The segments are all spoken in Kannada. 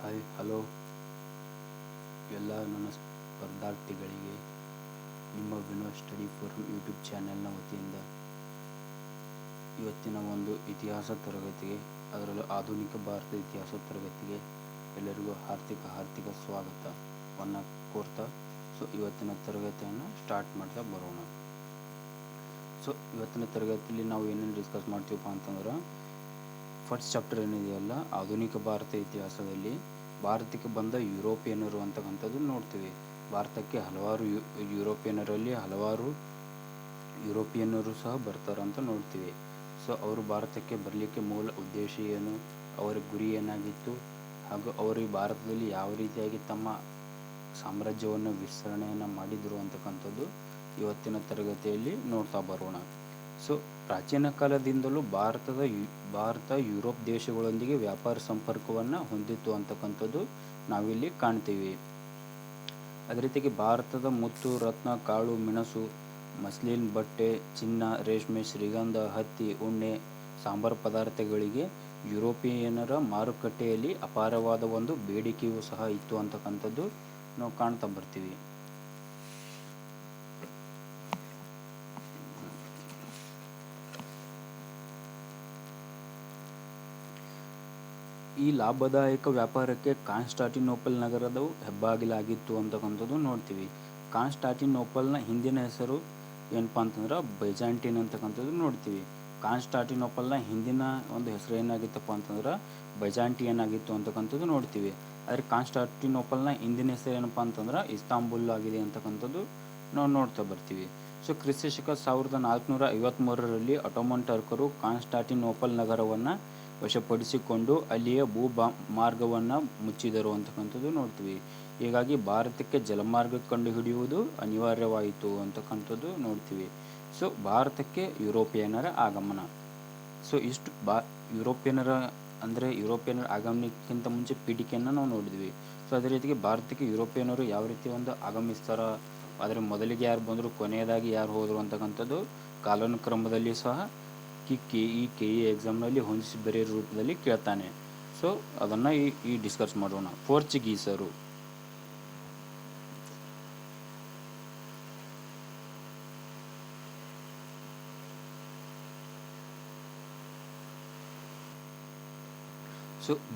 ಹಾಯ್ ಹಲೋ ಎಲ್ಲ ನನ್ನ ಸ್ಪರ್ಧಾರ್ಥಿಗಳಿಗೆ ನಿಮ್ಮ ವಿನೋದ್ ಸ್ಟಡಿ ಫೋರಂ ಯೂಟ್ಯೂಬ್ ಚಾನೆಲ್ನ ವತಿಯಿಂದ ಇವತ್ತಿನ ಒಂದು ಇತಿಹಾಸ ತರಗತಿಗೆ, ಅದರಲ್ಲೂ ಆಧುನಿಕ ಭಾರತ ಇತಿಹಾಸ ತರಗತಿಗೆ ಎಲ್ಲರಿಗೂ ಹಾರ್ದಿಕ ಸ್ವಾಗತವನ್ನು ಕೋರ್ತಾ ಇವತ್ತಿನ ತರಗತಿಯನ್ನು ಸ್ಟಾರ್ಟ್ ಮಾಡ್ತಾ ಬರೋಣ. ಇವತ್ತಿನ ತರಗತಿಯಲ್ಲಿ ನಾವು ಏನೇನು ಡಿಸ್ಕಸ್ ಮಾಡ್ತೀವಪ್ಪ ಅಂತಂದ್ರೆ, ಫಸ್ಟ್ ಚಾಪ್ಟರ್ ಏನಿದೆಯಲ್ಲ ಆಧುನಿಕ ಭಾರತ ಇತಿಹಾಸದಲ್ಲಿ ಭಾರತಕ್ಕೆ ಬಂದ ಯುರೋಪಿಯನ್ನರು ಅಂತಕ್ಕಂಥದ್ದು ನೋಡ್ತೀವಿ. ಭಾರತಕ್ಕೆ ಹಲವಾರು ಯುರೋಪಿಯನ್ನರು ಸಹ ಬರ್ತಾರೆ ಅಂತ ನೋಡ್ತೀವಿ. ಅವರು ಭಾರತಕ್ಕೆ ಬರಲಿಕ್ಕೆ ಮೂಲ ಉದ್ದೇಶ ಏನು, ಅವರ ಗುರಿ ಏನಾಗಿತ್ತು, ಹಾಗೂ ಅವರು ಈ ಭಾರತದಲ್ಲಿ ಯಾವ ರೀತಿಯಾಗಿ ತಮ್ಮ ಸಾಮ್ರಾಜ್ಯವನ್ನು ವಿಸ್ತರಣೆಯನ್ನು ಮಾಡಿದರು ಅಂತಕ್ಕಂಥದ್ದು ಇವತ್ತಿನ ತರಗತಿಯಲ್ಲಿ ನೋಡ್ತಾ ಬರೋಣ. ಪ್ರಾಚೀನ ಕಾಲದಿಂದಲೂ ಭಾರತ ಯುರೋಪ್ ದೇಶಗಳೊಂದಿಗೆ ವ್ಯಾಪಾರ ಸಂಪರ್ಕವನ್ನು ಹೊಂದಿತ್ತು ಅಂತಕ್ಕಂಥದ್ದು ನಾವಿಲ್ಲಿ ಕಾಣ್ತೀವಿ. ಅದೇ ರೀತಿಯಾಗಿ ಭಾರತದ ಮುತ್ತು, ರತ್ನ, ಕಾಳು ಮೆಣಸು, ಮಸ್ಲಿನ್ ಬಟ್ಟೆ, ಚಿನ್ನ, ರೇಷ್ಮೆ, ಶ್ರೀಗಂಧ, ಹತ್ತಿ, ಉಣ್ಣೆ, ಸಾಂಬಾರು ಪದಾರ್ಥಗಳಿಗೆ ಯುರೋಪಿಯನ್ನರ ಮಾರುಕಟ್ಟೆಯಲ್ಲಿ ಅಪಾರವಾದ ಒಂದು ಬೇಡಿಕೆಯೂ ಸಹ ಇತ್ತು ಅಂತಕ್ಕಂಥದ್ದು ನಾವು ಕಾಣ್ತಾ ಬರ್ತೀವಿ. ಈ ಲಾಭದಾಯಕ ವ್ಯಾಪಾರಕ್ಕೆ ಕಾನ್ಸ್ಟಾಂಟಿನೋಪಲ್ ನಗರವು ಹೆಬ್ಬಾಗಿಲಾಗಿತ್ತು ಅಂತಕ್ಕಂಥದ್ದು ನೋಡ್ತೀವಿ. ಕಾನ್ಸ್ಟಾಂಟಿನೋಪಲ್ನ ಹಿಂದಿನ ಹೆಸರು ಏನಪ್ಪ ಅಂತಂದ್ರೆ ಬೈಜಾಂಟಿನ್ ಅಂತಕ್ಕಂಥದ್ದು ನೋಡ್ತೀವಿ. ಕಾನ್ಸ್ಟಾಂಟಿನೋಪಲ್ನ ಹಿಂದಿನ ಒಂದು ಹೆಸರು ಏನಾಗಿತ್ತಪ್ಪ ಅಂತಂದ್ರೆ ಬೈಜಾಂಟಿಯನ್ ಆಗಿತ್ತು ಅಂತಕ್ಕಂಥದ್ದು ನೋಡ್ತೀವಿ. ಆದರೆ ಕಾನ್ಸ್ಟಾಂಟಿನೋಪಲ್ನ ಹಿಂದಿನ ಹೆಸರು ಏನಪ್ಪ ಅಂತಂದ್ರೆ ಇಸ್ತಾಂಬುಲ್ ಆಗಿದೆ ಅಂತಕ್ಕಂಥದ್ದು ನಾವು ನೋಡ್ತಾ ಬರ್ತೀವಿ. ಕ್ರಿಸ್ತ ಶಕ 1453ರಲ್ಲಿ ಅಟೋಮನ್ ಟರ್ಕರು ಕಾನ್ಸ್ಟಾಂಟಿನೋಪಲ್ ನಗರವನ್ನು ವಶಪಡಿಸಿಕೊಂಡು ಅಲ್ಲಿಯೇ ಮಾರ್ಗವನ್ನು ಮುಚ್ಚಿದರು ಅಂತಕ್ಕಂಥದ್ದು ನೋಡ್ತೀವಿ. ಹೀಗಾಗಿ ಭಾರತಕ್ಕೆ ಜಲಮಾರ್ಗ ಕಂಡುಹಿಡಿಯುವುದು ಅನಿವಾರ್ಯವಾಯಿತು ಅಂತಕ್ಕಂಥದ್ದು ನೋಡ್ತೀವಿ. ಭಾರತಕ್ಕೆ ಯುರೋಪಿಯನ್ನರ ಆಗಮನ. ಇಷ್ಟು ಯುರೋಪಿಯನ್ನರ ಆಗಮನಕ್ಕಿಂತ ಮುಂಚೆ ಪೀಠಿಕೆಯನ್ನು ನಾವು ನೋಡಿದ್ವಿ. ಅದೇ ರೀತಿಗೆ ಭಾರತಕ್ಕೆ ಯುರೋಪಿಯನ್ನರು ಯಾವ ರೀತಿ ಒಂದು ಆಗಮಿಸ್ತಾರ, ಆದರೆ ಮೊದಲಿಗೆ ಯಾರು ಬಂದರು, ಕೊನೆಯದಾಗಿ ಯಾರು ಹೋದರು ಅಂತಕ್ಕಂಥದ್ದು ಕಾಲಾನುಕ್ರಮದಲ್ಲಿ ಸಹ ಕೆ ಇ ಎಕ್ಸಾಮ್ನಲ್ಲಿ ಹೊಂದಿಸಿ ಬರೆಯೋ ರೂಪದಲ್ಲಿ ಕೇಳ್ತಾನೆ. ಅದನ್ನು ಈ ಡಿಸ್ಕಸ್ ಮಾಡೋಣ. ಪೋರ್ಚುಗೀಸರು.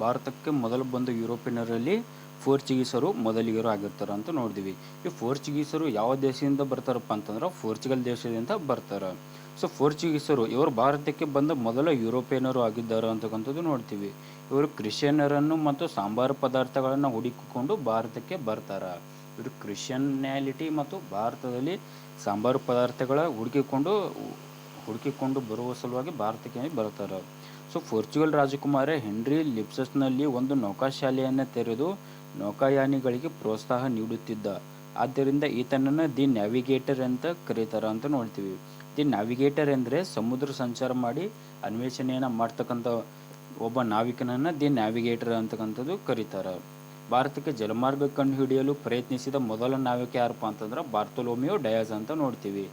ಭಾರತಕ್ಕೆ ಮೊದಲು ಬಂದ ಯುರೋಪಿಯನ್ನರಲ್ಲಿ ಪೋರ್ಚುಗೀಸರು ಮೊದಲಿಗರು ಆಗಿರ್ತಾರೆ ಅಂತ ನೋಡಿದ್ವಿ. ಈ ಪೋರ್ಚುಗೀಸರು ಯಾವ ದೇಶದಿಂದ ಬರ್ತಾರಪ್ಪ ಅಂತಂದ್ರೆ ಪೋರ್ಚುಗಲ್ ದೇಶದಿಂದ ಬರ್ತಾರೆ. ಪೋರ್ಚುಗೀಸರು ಇವರು ಭಾರತಕ್ಕೆ ಬಂದ ಮೊದಲ ಯುರೋಪಿಯನ್ನರು ಆಗಿದ್ದಾರೆ ಅಂತಕ್ಕಂಥದ್ದು ನೋಡ್ತೀವಿ. ಇವರು ಕ್ರಿಶ್ಚಿಯನ್ನರನ್ನು ಮತ್ತು ಸಾಂಬಾರು ಪದಾರ್ಥಗಳನ್ನು ಹುಡುಕಿಕೊಂಡು ಭಾರತಕ್ಕೆ ಬರ್ತಾರೆ. ಇವರು ಕ್ರಿಶ್ಚಿಯನ್ಯಾಲಿಟಿ ಮತ್ತು ಭಾರತದಲ್ಲಿ ಸಾಂಬಾರು ಪದಾರ್ಥಗಳ ಹುಡುಕಿಕೊಂಡು ಬರುವ ಸಲುವಾಗಿ ಭಾರತಕ್ಕೆ ಬರ್ತಾರೆ. ಪೋರ್ಚುಗಲ್ ರಾಜಕುಮಾರ ಹೆನ್ರಿ ಲಿಪ್ಸಸ್ನಲ್ಲಿ ಒಂದು ನೌಕಾಶಾಲೆಯನ್ನು ತೆರೆದು ನೌಕಾಯಾನಿಗಳಿಗೆ ಪ್ರೋತ್ಸಾಹ ನೀಡುತ್ತಿದ್ದ. ಆದ್ದರಿಂದ ಈತನನ್ನು ದಿ ನ್ಯಾವಿಗೇಟರ್ ಅಂತ ಕರೀತಾರೆ ಅಂತ ನೋಡ್ತೀವಿ. ದಿ ನ್ಯಾವಿಗೇಟರ್ ಎಂದರೆ ಸಮುದ್ರ ಸಂಚಾರ ಮಾಡಿ ಅನ್ವೇಷಣೆಯನ್ನು ಮಾಡ್ತಕ್ಕಂಥ ಒಬ್ಬ ನಾವಿಕನನ್ನು ದಿ ನ್ಯಾವಿಗೇಟರ್ ಅಂತಕ್ಕಂಥದ್ದು ಕರೀತಾರೆ. ಭಾರತಕ್ಕೆ ಜಲಮಾರ್ಗ ಕಂಡುಹಿಡಿಯಲು ಪ್ರಯತ್ನಿಸಿದ ಮೊದಲ ನಾವಿಕ ಯಾರಪ್ಪ ಅಂತಂದ್ರೆ ಬಾರ್ತೊಲೋಮಿಯೋ ಡಯಾಸ್ ಅಂತ ನೋಡ್ತೀವಿ.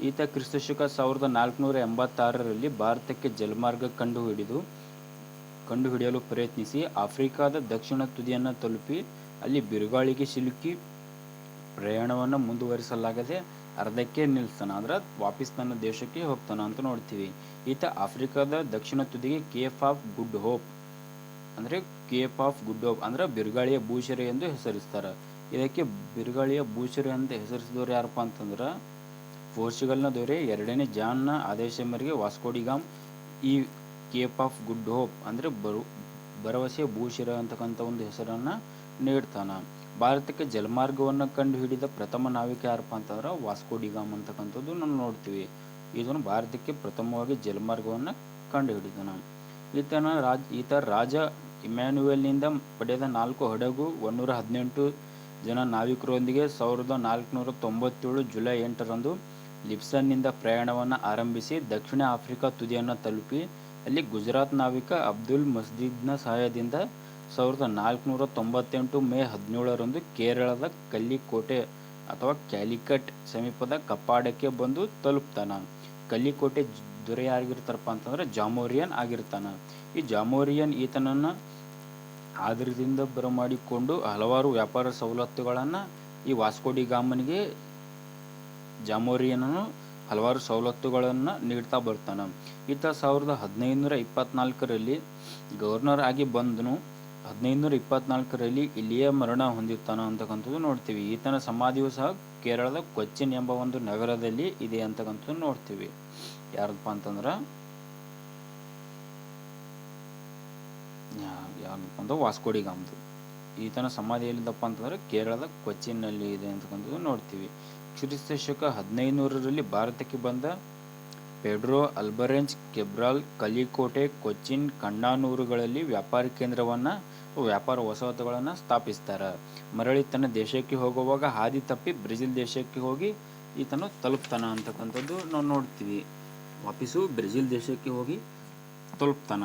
ಈತ ಕ್ರಿಸ್ತ ಶಕ 1486ರಲ್ಲಿ ಭಾರತಕ್ಕೆ ಜಲಮಾರ್ಗ ಕಂಡುಹಿಡಿಯಲು ಪ್ರಯತ್ನಿಸಿ ಆಫ್ರಿಕಾದ ದಕ್ಷಿಣ ತುದಿಯನ್ನು ತಲುಪಿ ಅಲ್ಲಿ ಬಿರುಗಾಳಿಗೆ ಸಿಲುಕಿ ಪ್ರಯಾಣವನ್ನು ಮುಂದುವರಿಸಲಾಗದೆ ಅರ್ಧಕ್ಕೆ ನಿಲ್ಲಿಸ್ತಾನೆ. ಅಂದ್ರೆ ವಾಪಸ್ ತನ್ನ ದೇಶಕ್ಕೆ ಹೋಗ್ತಾನೆ ಅಂತ ನೋಡ್ತೀವಿ. ಈತ ಆಫ್ರಿಕಾದ ದಕ್ಷಿಣ ತುದಿಗೆ ಕೇಪ್ ಆಫ್ ಗುಡ್ ಹೋಪ್ ಅಂದ್ರೆ ಬಿರುಗಾಳಿಯ ಭೂಶಿರೆ ಎಂದು ಹೆಸರಿಸ್ತಾರೆ. ಇದಕ್ಕೆ ಬಿರುಗಾಳಿಯ ಭೂಶಿರೆ ಅಂತ ಹೆಸರಿಸಿದವರು ಯಾರಪ್ಪ ಅಂತಂದ್ರೆ ಪೋರ್ಚುಗಲ್ನ ದೊರೆ 2ನೇ ಜಾನ್ನ ಆದೇಶ ಮೇರೆಗೆ ವಾಸ್ಕೋ ಡಿ ಗಾಮ ಈ ಕೇಪ್ ಆಫ್ ಗುಡ್ ಹೋಪ್ ಅಂದ್ರೆ ಭರವಸೆಯ ಭೂಶಿರೆ ಅಂತಕ್ಕಂಥ ಒಂದು ಹೆಸರನ್ನು ನೀಡ್ತಾನೆ. ಭಾರತಕ್ಕೆ ಜಲಮಾರ್ಗವನ್ನು ಕಂಡು ಹಿಡಿದ ಪ್ರಥಮ ನಾವಿಕ ಯಾರಪ್ಪ ಅಂತಂದ್ರೆ ವಾಸ್ಕೋ ಡಿ ಗಾಮ ಅಂತಕ್ಕಂಥದ್ದು ನಾವು ನೋಡ್ತೀವಿ. ಇದನ್ನು ಭಾರತಕ್ಕೆ ಪ್ರಥಮವಾಗಿ ಜಲಮಾರ್ಗವನ್ನು ಕಂಡು ಹಿಡಿದಾನ. ಈತ ರಾಜ ಇಮ್ಯಾನ್ಯುಯಲ್ನಿಂದ ಪಡೆದ 4 ಹಡಗು 118 ಜನ ನಾವಿಕರೊಂದಿಗೆ 1497 ಜುಲೈ 8ರಂದು ಲಿಪ್ಸನ್ನಿಂದ ಪ್ರಯಾಣವನ್ನು ಆರಂಭಿಸಿ ದಕ್ಷಿಣ ಆಫ್ರಿಕಾ ತುದಿಯನ್ನು ತಲುಪಿ ಅಲ್ಲಿ ಗುಜರಾತ್ ನಾವಿಕ ಅಬ್ದುಲ್ ಮಜೀದ್ನ ಸಹಾಯದಿಂದ 1498 ಮೇ 17ರಂದು ಕೇರಳದ ಕಲ್ಲಿಕೋಟೆ ಅಥವಾ ಕ್ಯಾಲಿಕಟ್ ಸಮೀಪದ ಕಪ್ಪಾಡಕ್ಕೆ ಬಂದು ತಲುಪ್ತಾನ. ಕಲ್ಲಿಕೋಟೆ ದೊರೆ ಯಾರಿಗಿರ್ತಾರಪ್ಪ ಅಂತಂದ್ರೆ ಜಾಮೋರಿಯನ್ ಆಗಿರ್ತಾನೆ. ಈ ಜಾಮೋರಿಯನ್ ಈತನನ್ನು ಆಧಾರದಿಂದ ಬರಮಾಡಿಕೊಂಡು ಹಲವಾರು ವ್ಯಾಪಾರ ಸವಲತ್ತುಗಳನ್ನು ಈ ವಾಸ್ಕೋಡಿ ಗಾಮನಿಗೆ ಜಾಮೋರಿಯನನು ಹಲವಾರು ಸವಲತ್ತುಗಳನ್ನು ನೀಡ್ತಾ ಬರ್ತಾನೆ. ಈತ 1524ರಲ್ಲಿ ಗವರ್ನರ್ ಆಗಿ ಬಂದನು. 1524ರಲ್ಲಿ ಇಲ್ಲಿಯೇ ಮರಣ ಹೊಂದುತ್ತಾನೆ ಅಂತಕ್ಕಂಥದ್ದು ನೋಡ್ತೀವಿ. ಈತನ ಸಮಾಧಿಯು ಸಹ ಕೇರಳದ ಕೊಚ್ಚಿನ್ ಎಂಬ ಒಂದು ನಗರದಲ್ಲಿ ಇದೆ ಅಂತಕ್ಕಂಥದ್ದು ನೋಡ್ತೀವಿ. ಯಾರದಪ್ಪ ಅಂತಂದ್ರೆ ವಾಸ್ಕೋಡಿ ಗಾಮ್ದು. ಈತನ ಸಮಾಧಿ ಎಲ್ಲಿದಪ್ಪ ಅಂತಂದ್ರೆ ಕೇರಳದ ಕೊಚ್ಚಿನ್ನಲ್ಲಿ ಇದೆ ಅಂತಕ್ಕಂಥದ್ದು ನೋಡ್ತೀವಿ. ಕ್ರಿಸ್ತ ಶಕ 1500ರಲ್ಲಿ ಭಾರತಕ್ಕೆ ಬಂದ ಪೆಡ್ರೋ ಅಲ್ಬರೆನ್ಸ್ ಕೆಬ್ರಾಲ್ ಕಲಿಕೋಟೆ, ಕೊಚ್ಚಿನ್, ಕಣ್ಣನೂರುಗಳಲ್ಲಿ ವ್ಯಾಪಾರಿ ಕೇಂದ್ರವನ್ನು, ವ್ಯಾಪಾರ ವಸಾಹತುಗಳನ್ನು ಸ್ಥಾಪಿಸ್ತಾರೆ. ಮರಳಿ ತನ್ನ ದೇಶಕ್ಕೆ ಹೋಗುವಾಗ ಹಾದಿ ತಪ್ಪಿ ಬ್ರೆಜಿಲ್ ದೇಶಕ್ಕೆ ಹೋಗಿ ಈತನು ತಲುಪ್ತಾನ ಅಂತಕ್ಕಂಥದ್ದು ನಾವು ನೋಡ್ತೀವಿ. ವಾಪಸ್ಸು ಬ್ರೆಜಿಲ್ ದೇಶಕ್ಕೆ ಹೋಗಿ ತಲುಪ್ತಾನ.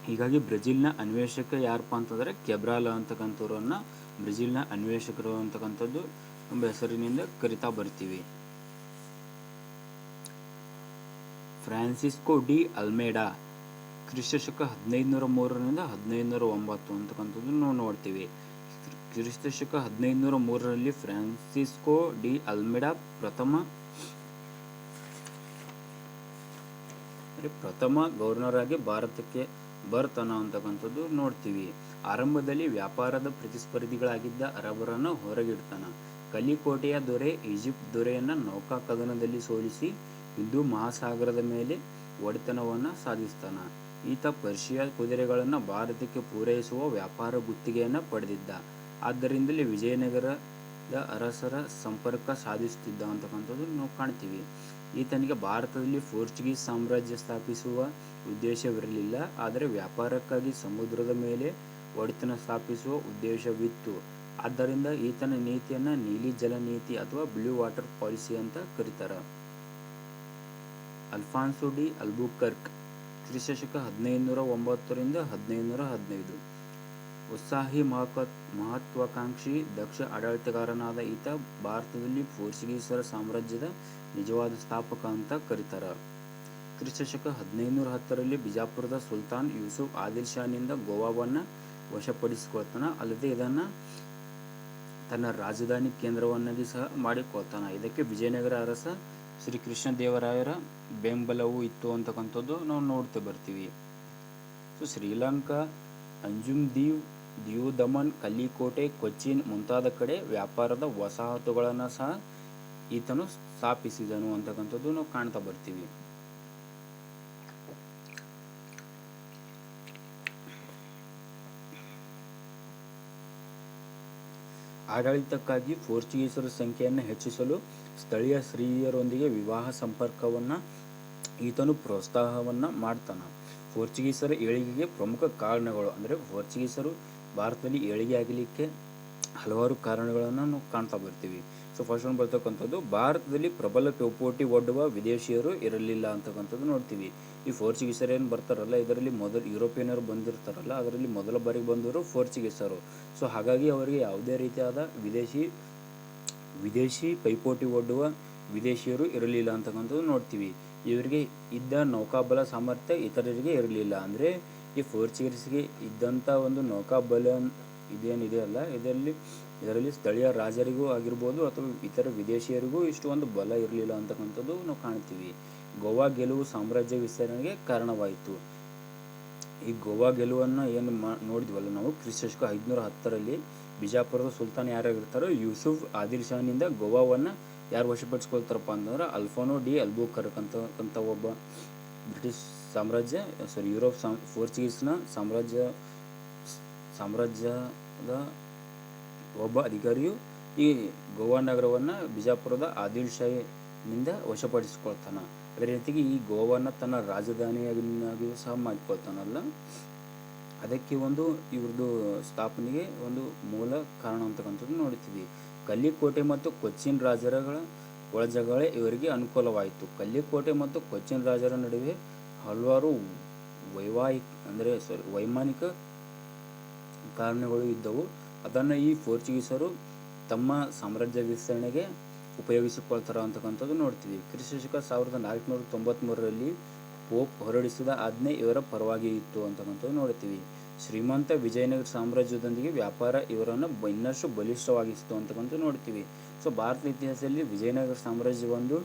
ಹೀಗಾಗಿ ಬ್ರೆಜಿಲ್ನ ಅನ್ವೇಷಕ ಯಾರಪ್ಪ ಅಂತಂದರೆ ಕೆಬ್ರಾಲ್ ಅಂತಕ್ಕಂಥವ್ರನ್ನ ಬ್ರೆಜಿಲ್ನ ಅನ್ವೇಷಕರು ಅಂತಕ್ಕಂಥದ್ದು ಎಂಬ ಹೆಸರಿನಿಂದ ಕರಿತಾ ಬರ್ತೀವಿ. ಫ್ರಾನ್ಸಿಸ್ಕೋ ಡಿ ಅಲ್ಮೇಡಾ ಕ್ರಿಸ್ತಶಕ 1503ರಿಂದ 1509 ಅಂತಕ್ಕಂಥದ್ದು ನಾವು ನೋಡ್ತೀವಿ. ಕ್ರಿಸ್ತಶಕ 1503ರಲ್ಲಿ ಫ್ರಾನ್ಸಿಸ್ಕೋ ಡಿ ಅಲ್ಮೇಡಾ ಪ್ರಥಮ ಗವರ್ನರ್ ಆಗಿ ಭಾರತಕ್ಕೆ ಬರ್ತಾನ ಅಂತಕ್ಕಂಥದ್ದು ನೋಡ್ತೀವಿ. ಆರಂಭದಲ್ಲಿ ವ್ಯಾಪಾರದ ಪ್ರತಿಸ್ಪರ್ಧಿಗಳಾಗಿದ್ದ ಅರಬರನ್ನು ಹೊರಗಿಡ್ತಾನ. ಕಲಿಕೋಟೆಯ ದೊರೆ ಈಜಿಪ್ಟ್ ದೊರೆಯನ್ನು ನೌಕಾ ಕದನದಲ್ಲಿ ಸೋಲಿಸಿ ಹಿಂದೂ ಮಹಾಸಾಗರದ ಮೇಲೆ ಒಡೆತನವನ್ನು ಸಾಧಿಸ್ತಾನ. ಈತ ಪರ್ಷಿಯಾ ಕುದುರೆಗಳನ್ನು ಭಾರತಕ್ಕೆ ಪೂರೈಸುವ ವ್ಯಾಪಾರ ಗುತ್ತಿಗೆಯನ್ನು ಪಡೆದಿದ್ದ. ಆದ್ದರಿಂದಲೇ ವಿಜಯನಗರದ ಅರಸರ ಸಂಪರ್ಕ ಸಾಧಿಸುತ್ತಿದ್ದ ಅಂತಕ್ಕಂಥದ್ದು ನಾವು ಕಾಣ್ತೀವಿ. ಈತನಿಗೆ ಭಾರತದಲ್ಲಿ ಪೋರ್ಚುಗೀಸ್ ಸಾಮ್ರಾಜ್ಯ ಸ್ಥಾಪಿಸುವ ಉದ್ದೇಶವಿರಲಿಲ್ಲ, ಆದರೆ ವ್ಯಾಪಾರಕ್ಕಾಗಿ ಸಮುದ್ರದ ಮೇಲೆ ಒಡೆತನ ಸ್ಥಾಪಿಸುವ ಉದ್ದೇಶವಿತ್ತು. ಆದ್ದರಿಂದ ಈತನ ನೀತಿಯನ್ನು ನೀಲಿ ಜಲ ನೀತಿ ಅಥವಾ ಬ್ಲೂ ವಾಟರ್ ಪಾಲಿಸಿ ಅಂತ ಕರೀತಾರೆ. ಅಲ್ಫಾನ್ಸೋ ಡಿ ಅಲ್ಬುಕರ್ಕ್ ಕ್ರಿಸ್ತಶಕ 1509ರಿಂದ 1515. ಉತ್ಸಾಹಿ ಮಹತ್ವಾಕಾಂಕ್ಷಿ ದಕ್ಷ ಆಡಳಿತಗಾರನಾದ ಈತ ಭಾರತದಲ್ಲಿ ಪೋರ್ಚುಗೀಸರ ಸಾಮ್ರಾಜ್ಯದ ನಿಜವಾದ ಸ್ಥಾಪಕ ಅಂತ ಕರೀತಾರೆ. ಕ್ರಿಸ್ತಶಕ 1510ರಲ್ಲಿ ಬಿಜಾಪುರದ ಸುಲ್ತಾನ್ ಯೂಸುಫ್ ಆದಿಲ್ ಶಾನಿಂದ ಗೋವಾವನ್ನು ವಶಪಡಿಸಿಕೊಳ್ತಾನೆ. ಅಲ್ಲದೆ ಇದನ್ನು ತನ್ನ ರಾಜಧಾನಿ ಕೇಂದ್ರವನ್ನಾಗಿ ಸಹ ಮಾಡಿಕೊಳ್ತಾನೆ. ಇದಕ್ಕೆ ವಿಜಯನಗರ ಅರಸ ಶ್ರೀ ಕೃಷ್ಣದೇವರಾಯರ ಬೆಂಬಲವೂ ಇತ್ತು ಅಂತಕ್ಕಂಥದ್ದು ನಾವು ನೋಡ್ತಾ ಬರ್ತೀವಿ. ಸೊ ಶ್ರೀಲಂಕಾ, ಅಂಜುಮ್ ದೀವ್, ದಿಯು ದಮನ್, ಕಲ್ಲಿಕೋಟೆ, ಕೊಚ್ಚಿನ್ ಮುಂತಾದ ಕಡೆ ವ್ಯಾಪಾರದ ವಸಾಹತುಗಳನ್ನು ಸಹ ಈತನು ಸ್ಥಾಪಿಸಿದನು ಅಂತಕ್ಕಂಥದ್ದು ನಾವು ಕಾಣ್ತಾ ಬರ್ತೀವಿ. ಆಡಳಿತಕ್ಕಾಗಿ ಪೋರ್ಚುಗೀಸರ ಸಂಖ್ಯೆಯನ್ನು ಹೆಚ್ಚಿಸಲು ಸ್ಥಳೀಯ ಸ್ತ್ರೀಯರೊಂದಿಗೆ ವಿವಾಹ ಸಂಪರ್ಕವನ್ನು ಈತನು ಪ್ರೋತ್ಸಾಹವನ್ನು ಮಾಡ್ತಾನೆ. ಪೋರ್ಚುಗೀಸರ ಏಳಿಗೆಗೆ ಪ್ರಮುಖ ಕಾರಣಗಳು ಅಂದರೆ ಪೋರ್ಚುಗೀಸರು ಭಾರತದಲ್ಲಿ ಏಳಿಗೆ ಆಗಲಿಕ್ಕೆ ಹಲವಾರು ಕಾರಣಗಳನ್ನು ನಾವು ಕಾಣ್ತಾ ಬರ್ತೀವಿ. ಸೊ ಫಸ್ಟ್ ಒಂದು ಬರ್ತಕ್ಕಂಥದ್ದು, ಭಾರತದಲ್ಲಿ ಪ್ರಬಲ ಪೈಪೋಟಿ ಒಡ್ಡುವ ವಿದೇಶಿಯರು ಇರಲಿಲ್ಲ ಅಂತಕ್ಕಂಥದ್ದು ನೋಡ್ತೀವಿ. ಈ ಪೋರ್ಚುಗೀಸರು ಏನು ಬರ್ತಾರಲ್ಲ, ಇದರಲ್ಲಿ ಯುರೋಪಿಯನ್ನರು ಬಂದಿರ್ತಾರಲ್ಲ, ಅದರಲ್ಲಿ ಮೊದಲ ಬಾರಿಗೆ ಬಂದವರು ಪೋರ್ಚುಗೀಸರು. ಸೊ ಹಾಗಾಗಿ ಅವರಿಗೆ ಯಾವುದೇ ರೀತಿಯಾದ ವಿದೇಶಿ ಪೈಪೋಟಿ ಒಡ್ಡುವ ವಿದೇಶಿಯರು ಇರಲಿಲ್ಲ ಅಂತಕ್ಕಂಥದ್ದು ನೋಡ್ತೀವಿ. ಇವರಿಗೆ ಇದ್ದ ನೌಕಾಬಲ ಸಾಮರ್ಥ್ಯ ಇತರರಿಗೆ ಇರಲಿಲ್ಲ. ಅಂದರೆ ಈ ಪೋರ್ಚುಗೀಸ್ಗೆ ಇದ್ದಂಥ ಒಂದು ನೌಕಾಬಲ ಇದೇನಿದೆ ಅಲ್ಲ, ಇದರಲ್ಲಿ ಸ್ಥಳೀಯ ರಾಜರಿಗೂ ಆಗಿರ್ಬೋದು ಅಥವಾ ಇತರ ವಿದೇಶಿಯರಿಗೂ ಇಷ್ಟು ಒಂದು ಬಲ ಇರಲಿಲ್ಲ ಅಂತಕ್ಕಂಥದ್ದು ನಾವು ಕಾಣ್ತೀವಿ. ಗೋವಾ ಗೆಲುವು ಸಾಮ್ರಾಜ್ಯ ವಿಸ್ತರಣೆಗೆ ಕಾರಣವಾಯಿತು. ಈ ಗೋವಾ ಗೆಲುವನ್ನು ಏನು ನೋಡಿದ್ವಲ್ಲ ನಾವು, ಕ್ರಿಸ್ತಶಕ 510ರಲ್ಲಿ ಬಿಜಾಪುರದ ಸುಲ್ತಾನ್ ಯಾರಾಗಿರ್ತಾರೋ ಯೂಸುಫ್ ಆದಿಲ್ ಶಾನಿಂದ ಗೋವಾವನ್ನು ಯಾರು ವಶಪಡಿಸ್ಕೊಳ್ತಾರಪ್ಪ ಅಂತಂದ್ರೆ ಅಲ್ಫಾನೋ ಡಿ ಅಲ್ಬುಕರ್ಕ್ ಅಂತ ಒಬ್ಬ ಬ್ರಿಟಿಷ್ ಯುರೋಪ್ ಪೋರ್ಚುಗೀಸ್ನ ಸಾಮ್ರಾಜ್ಯದ ಒಬ್ಬ ಅಧಿಕಾರಿಯು ಈ ಗೋವಾ ನಗರವನ್ನು ಬಿಜಾಪುರದ ಆದಿಲ್ ಶಾಹಿನಿಂದ ವಶಪಡಿಸಿಕೊಳ್ತಾನೆ. ಅದೇ ರೀತಿಗೆ ಈ ಗೋವಾನ ತನ್ನ ರಾಜಧಾನಿಯಾಗಿಯೂ ಸಹ ಮಾಡಿಕೊಳ್ತಾನಲ್ಲ, ಅದಕ್ಕೆ ಇವ್ರದ್ದು ಸ್ಥಾಪನೆಗೆ ಒಂದು ಮೂಲ ಕಾರಣ ಅಂತಕ್ಕಂಥದ್ದು ನೋಡ್ತೀವಿ. ಕಲ್ಲಿಕೋಟೆ ಮತ್ತು ಕೊಚ್ಚಿನ್ ರಾಜರುಗಳ ಒಳಜಗಳ ಇವರಿಗೆ ಅನುಕೂಲವಾಯಿತು. ಕಲ್ಲಿಕೋಟೆ ಮತ್ತು ಕೊಚ್ಚಿನ್ ರಾಜರ ನಡುವೆ ಹಲವಾರು ವೈಮಾನಿಕ ಕಾರಣಗಳು ಇದ್ದವು. ಅದನ್ನು ಈ ಪೋರ್ಚುಗೀಸರು ತಮ್ಮ ಸಾಮ್ರಾಜ್ಯ ವಿಸ್ತರಣೆಗೆ ಉಪಯೋಗಿಸಿಕೊಳ್ತಾರೆ ಅಂತಕ್ಕಂಥದ್ದು ನೋಡ್ತೀವಿ. ಕ್ರಿಸ್ತಶಕ 1493ರಲ್ಲಿ ಪೋಪ್ ಹೊರಡಿಸಿದ ಆಜ್ಞೆ ಇವರ ಪರವಾಗಿ ಇತ್ತು ಅಂತಕ್ಕಂಥದ್ದು ನೋಡ್ತೀವಿ. ಶ್ರೀಮಂತ ವಿಜಯನಗರ ಸಾಮ್ರಾಜ್ಯದೊಂದಿಗೆ ವ್ಯಾಪಾರ ಇವರನ್ನು ಇನ್ನಷ್ಟು ಬಲಿಷ್ಠವಾಗಿಸಿತು ಅಂತಕ್ಕಂಥ ನೋಡ್ತೀವಿ. ಸೊ ಭಾರತದ ಇತಿಹಾಸದಲ್ಲಿ ವಿಜಯನಗರ ಸಾಮ್ರಾಜ್ಯ ಒಂದು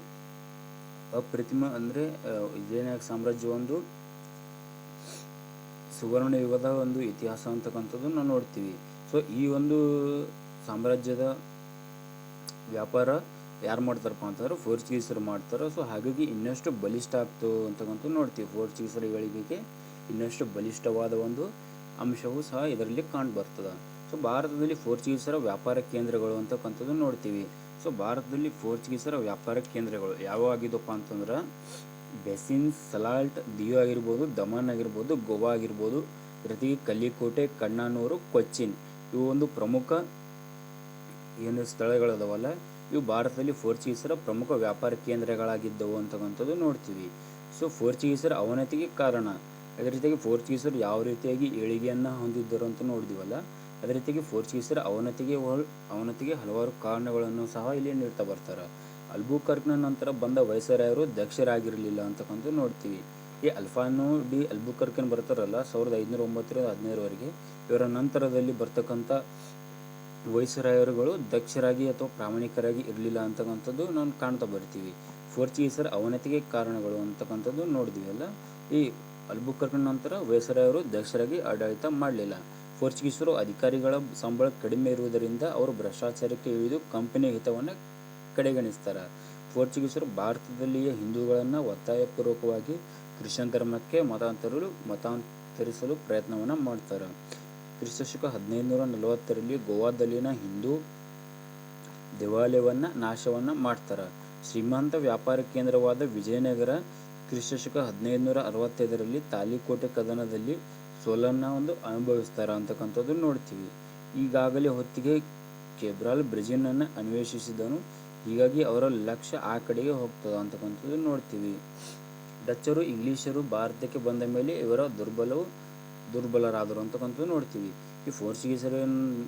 ಅಪ್ರತಿಮ ಅಂದರೆ ವಿಜಯನಗರ ಸಾಮ್ರಾಜ್ಯ ಒಂದು ಸುವರ್ಣ ಯುಗದ ಒಂದು ಇತಿಹಾಸ ಅಂತಕ್ಕಂಥದ್ದು ನಾವು ನೋಡ್ತೀವಿ. ಸೊ ಈ ಒಂದು ಸಾಮ್ರಾಜ್ಯದ ವ್ಯಾಪಾರ ಯಾರು ಮಾಡ್ತಾರಪ್ಪ ಅಂತಂದ್ರೆ ಪೋರ್ಚುಗೀಸರು ಮಾಡ್ತಾರೆ. ಸೊ ಹಾಗಾಗಿ ಇನ್ನಷ್ಟು ಬಲಿಷ್ಠ ಆಗ್ತು ಅಂತಕ್ಕಂಥ ನೋಡ್ತೀವಿ. ಪೋರ್ಚುಗೀಸರ ಏಳಿಗೆಗೆ ಇನ್ನಷ್ಟು ಬಲಿಷ್ಠವಾದ ಒಂದು ಅಂಶವೂ ಸಹ ಇದರಲ್ಲಿ ಕಂಡು ಬರ್ತದೆ. ಸೊ ಭಾರತದಲ್ಲಿ ಪೋರ್ಚುಗೀಸರ ವ್ಯಾಪಾರ ಕೇಂದ್ರಗಳು ಅಂತಕ್ಕಂಥದ್ದು ನೋಡ್ತೀವಿ. ಸೊ ಭಾರತದಲ್ಲಿ ಪೋರ್ಚುಗೀಸರ ವ್ಯಾಪಾರ ಕೇಂದ್ರಗಳು ಯಾವ ಆಗಿದ್ದಪ್ಪ ಅಂತಂದ್ರೆ ಬೆಸಿನ್, ಸಲಾಲ್ಟ್, ದಿಯೋ ಆಗಿರ್ಬೋದು, ದಮನ್ ಆಗಿರ್ಬೋದು, ಗೋವಾ ಆಗಿರ್ಬೋದು, ಜೊತೆಗೆ ಕಲ್ಲಿಕೋಟೆ, ಕಣ್ಣನೂರು, ಕೊಚ್ಚಿನ್ ಇವು ಒಂದು ಪ್ರಮುಖ ಏನು ಸ್ಥಳಗಳದಾವಲ್ಲ ಇವು ಭಾರತದಲ್ಲಿ ಪೋರ್ಚುಗೀಸರ ಪ್ರಮುಖ ವ್ಯಾಪಾರ ಕೇಂದ್ರಗಳಾಗಿದ್ದವು ಅಂತಕ್ಕಂಥದ್ದು ನೋಡ್ತೀವಿ. ಸೊ ಪೋರ್ಚುಗೀಸರ ಅವನತಿಗೆ ಕಾರಣ, ಅದೇ ರೀತಿಯಾಗಿ ಪೋರ್ಚುಗೀಸರು ಯಾವ ರೀತಿಯಾಗಿ ಏಳಿಗೆಯನ್ನು ಹೊಂದಿದ್ದರು ಅಂತ ನೋಡಿದಿವಲ್ಲ, ಅದೇ ರೀತಿಯಾಗಿ ಪೋರ್ಚುಗೀಸರ ಅವನತಿಗೆ ಹಲವಾರು ಕಾರಣಗಳನ್ನು ಸಹ ಇಲ್ಲಿ ನೀಡ್ತಾ ಬರ್ತಾರೆ. ಅಲ್ಬುಕರ್ಕ್ನ ನಂತರ ಬಂದ ವೈಸರಾಯರು ದಕ್ಷರಾಗಿರಲಿಲ್ಲ ಅಂತಕ್ಕಂಥ ನೋಡ್ತೀವಿ. ಈ ಅಲ್ಫಾನೋ ಡಿ ಅಲ್ಬುಕರ್ಕ್ ಬರ್ತಾರಲ್ಲ 1509 15ವರೆಗೆ, ಇವರ ನಂತರದಲ್ಲಿ ಬರ್ತಕ್ಕಂಥ ವೈಸರಾಯರುಗಳು ದಕ್ಷರಾಗಿ ಅಥವಾ ಪ್ರಾಮಾಣಿಕರಾಗಿ ಇರಲಿಲ್ಲ ಅಂತಕ್ಕಂಥದ್ದು ನಾವು ಕಾಣ್ತಾ ಬರ್ತೀವಿ. ಪೋರ್ಚುಗೀಸರ ಅವನತಿಗೆ ಕಾರಣಗಳು ಅಂತಕ್ಕಂಥದ್ದು ನೋಡಿದ್ವಿ. ಈ ಅಲ್ಬುಕರ್ಕ್ನ ನಂತರ ವೈಸರಾಯರು ದಕ್ಷರಾಗಿ ಆಡಳಿತ ಮಾಡಲಿಲ್ಲ. ಪೋರ್ಚುಗೀಸರು ಅಧಿಕಾರಿಗಳ ಸಂಬಳ ಕಡಿಮೆ ಇರುವುದರಿಂದ ಅವರು ಭ್ರಷ್ಟಾಚಾರಕ್ಕೆ ಇಳಿದು ಕಂಪನಿಯ ಹಿತವನ್ನು ಕಡೆಗಣಿಸ್ತಾರೆ. ಪೋರ್ಚುಗೀಸರು ಭಾರತದಲ್ಲಿಯೇ ಹಿಂದೂಗಳನ್ನು ಒತ್ತಾಯಪೂರ್ವಕವಾಗಿ ಕ್ರಿಶ್ಚಿಯನ್ ಧರ್ಮಕ್ಕೆ ಮತಾಂತರಿಸಲು ಪ್ರಯತ್ನವನ್ನು ಮಾಡ್ತಾರೆ. ಕ್ರಿಸ್ತಶಕ 1540ರಲ್ಲಿ ಗೋವಾದಲ್ಲಿನ ಹಿಂದೂ ದೇವಾಲಯವನ್ನು ನಾಶವನ್ನು ಮಾಡ್ತಾರೆ. ಶ್ರೀಮಂತ ವ್ಯಾಪಾರ ಕೇಂದ್ರವಾದ ವಿಜಯನಗರ ಕ್ರಿಸ್ತಶಕ 1565ರಲ್ಲಿ ತಾಲಿಕೋಟೆ ಕದನದಲ್ಲಿ ಸೋಲನ್ನು ಒಂದು ಅನುಭವಿಸ್ತಾರೆ ಅಂತಕ್ಕಂಥದ್ದು ನೋಡ್ತೀವಿ. ಈಗಾಗಲೇ ಹೊತ್ತಿಗೆ ಕೇಬ್ರಾಲ್ ಬ್ರೆಜಿನನ್ನು ಅನ್ವೇಷಿಸಿದನು, ಹೀಗಾಗಿ ಅವರ ಲಕ್ಷ್ಯ ಆ ಕಡೆಗೆ ಹೋಗ್ತದೆ ಅಂತಕ್ಕಂಥದ್ದು ನೋಡ್ತೀವಿ. ಡಚ್ಚರು ಇಂಗ್ಲೀಷರು ಭಾರತಕ್ಕೆ ಬಂದ ಮೇಲೆ ಇವರ ದುರ್ಬಲರಾದರು ಅಂತಕ್ಕಂಥದ್ದು ನೋಡ್ತೀವಿ. ಈ ಪೋರ್ಚುಗೀಸರ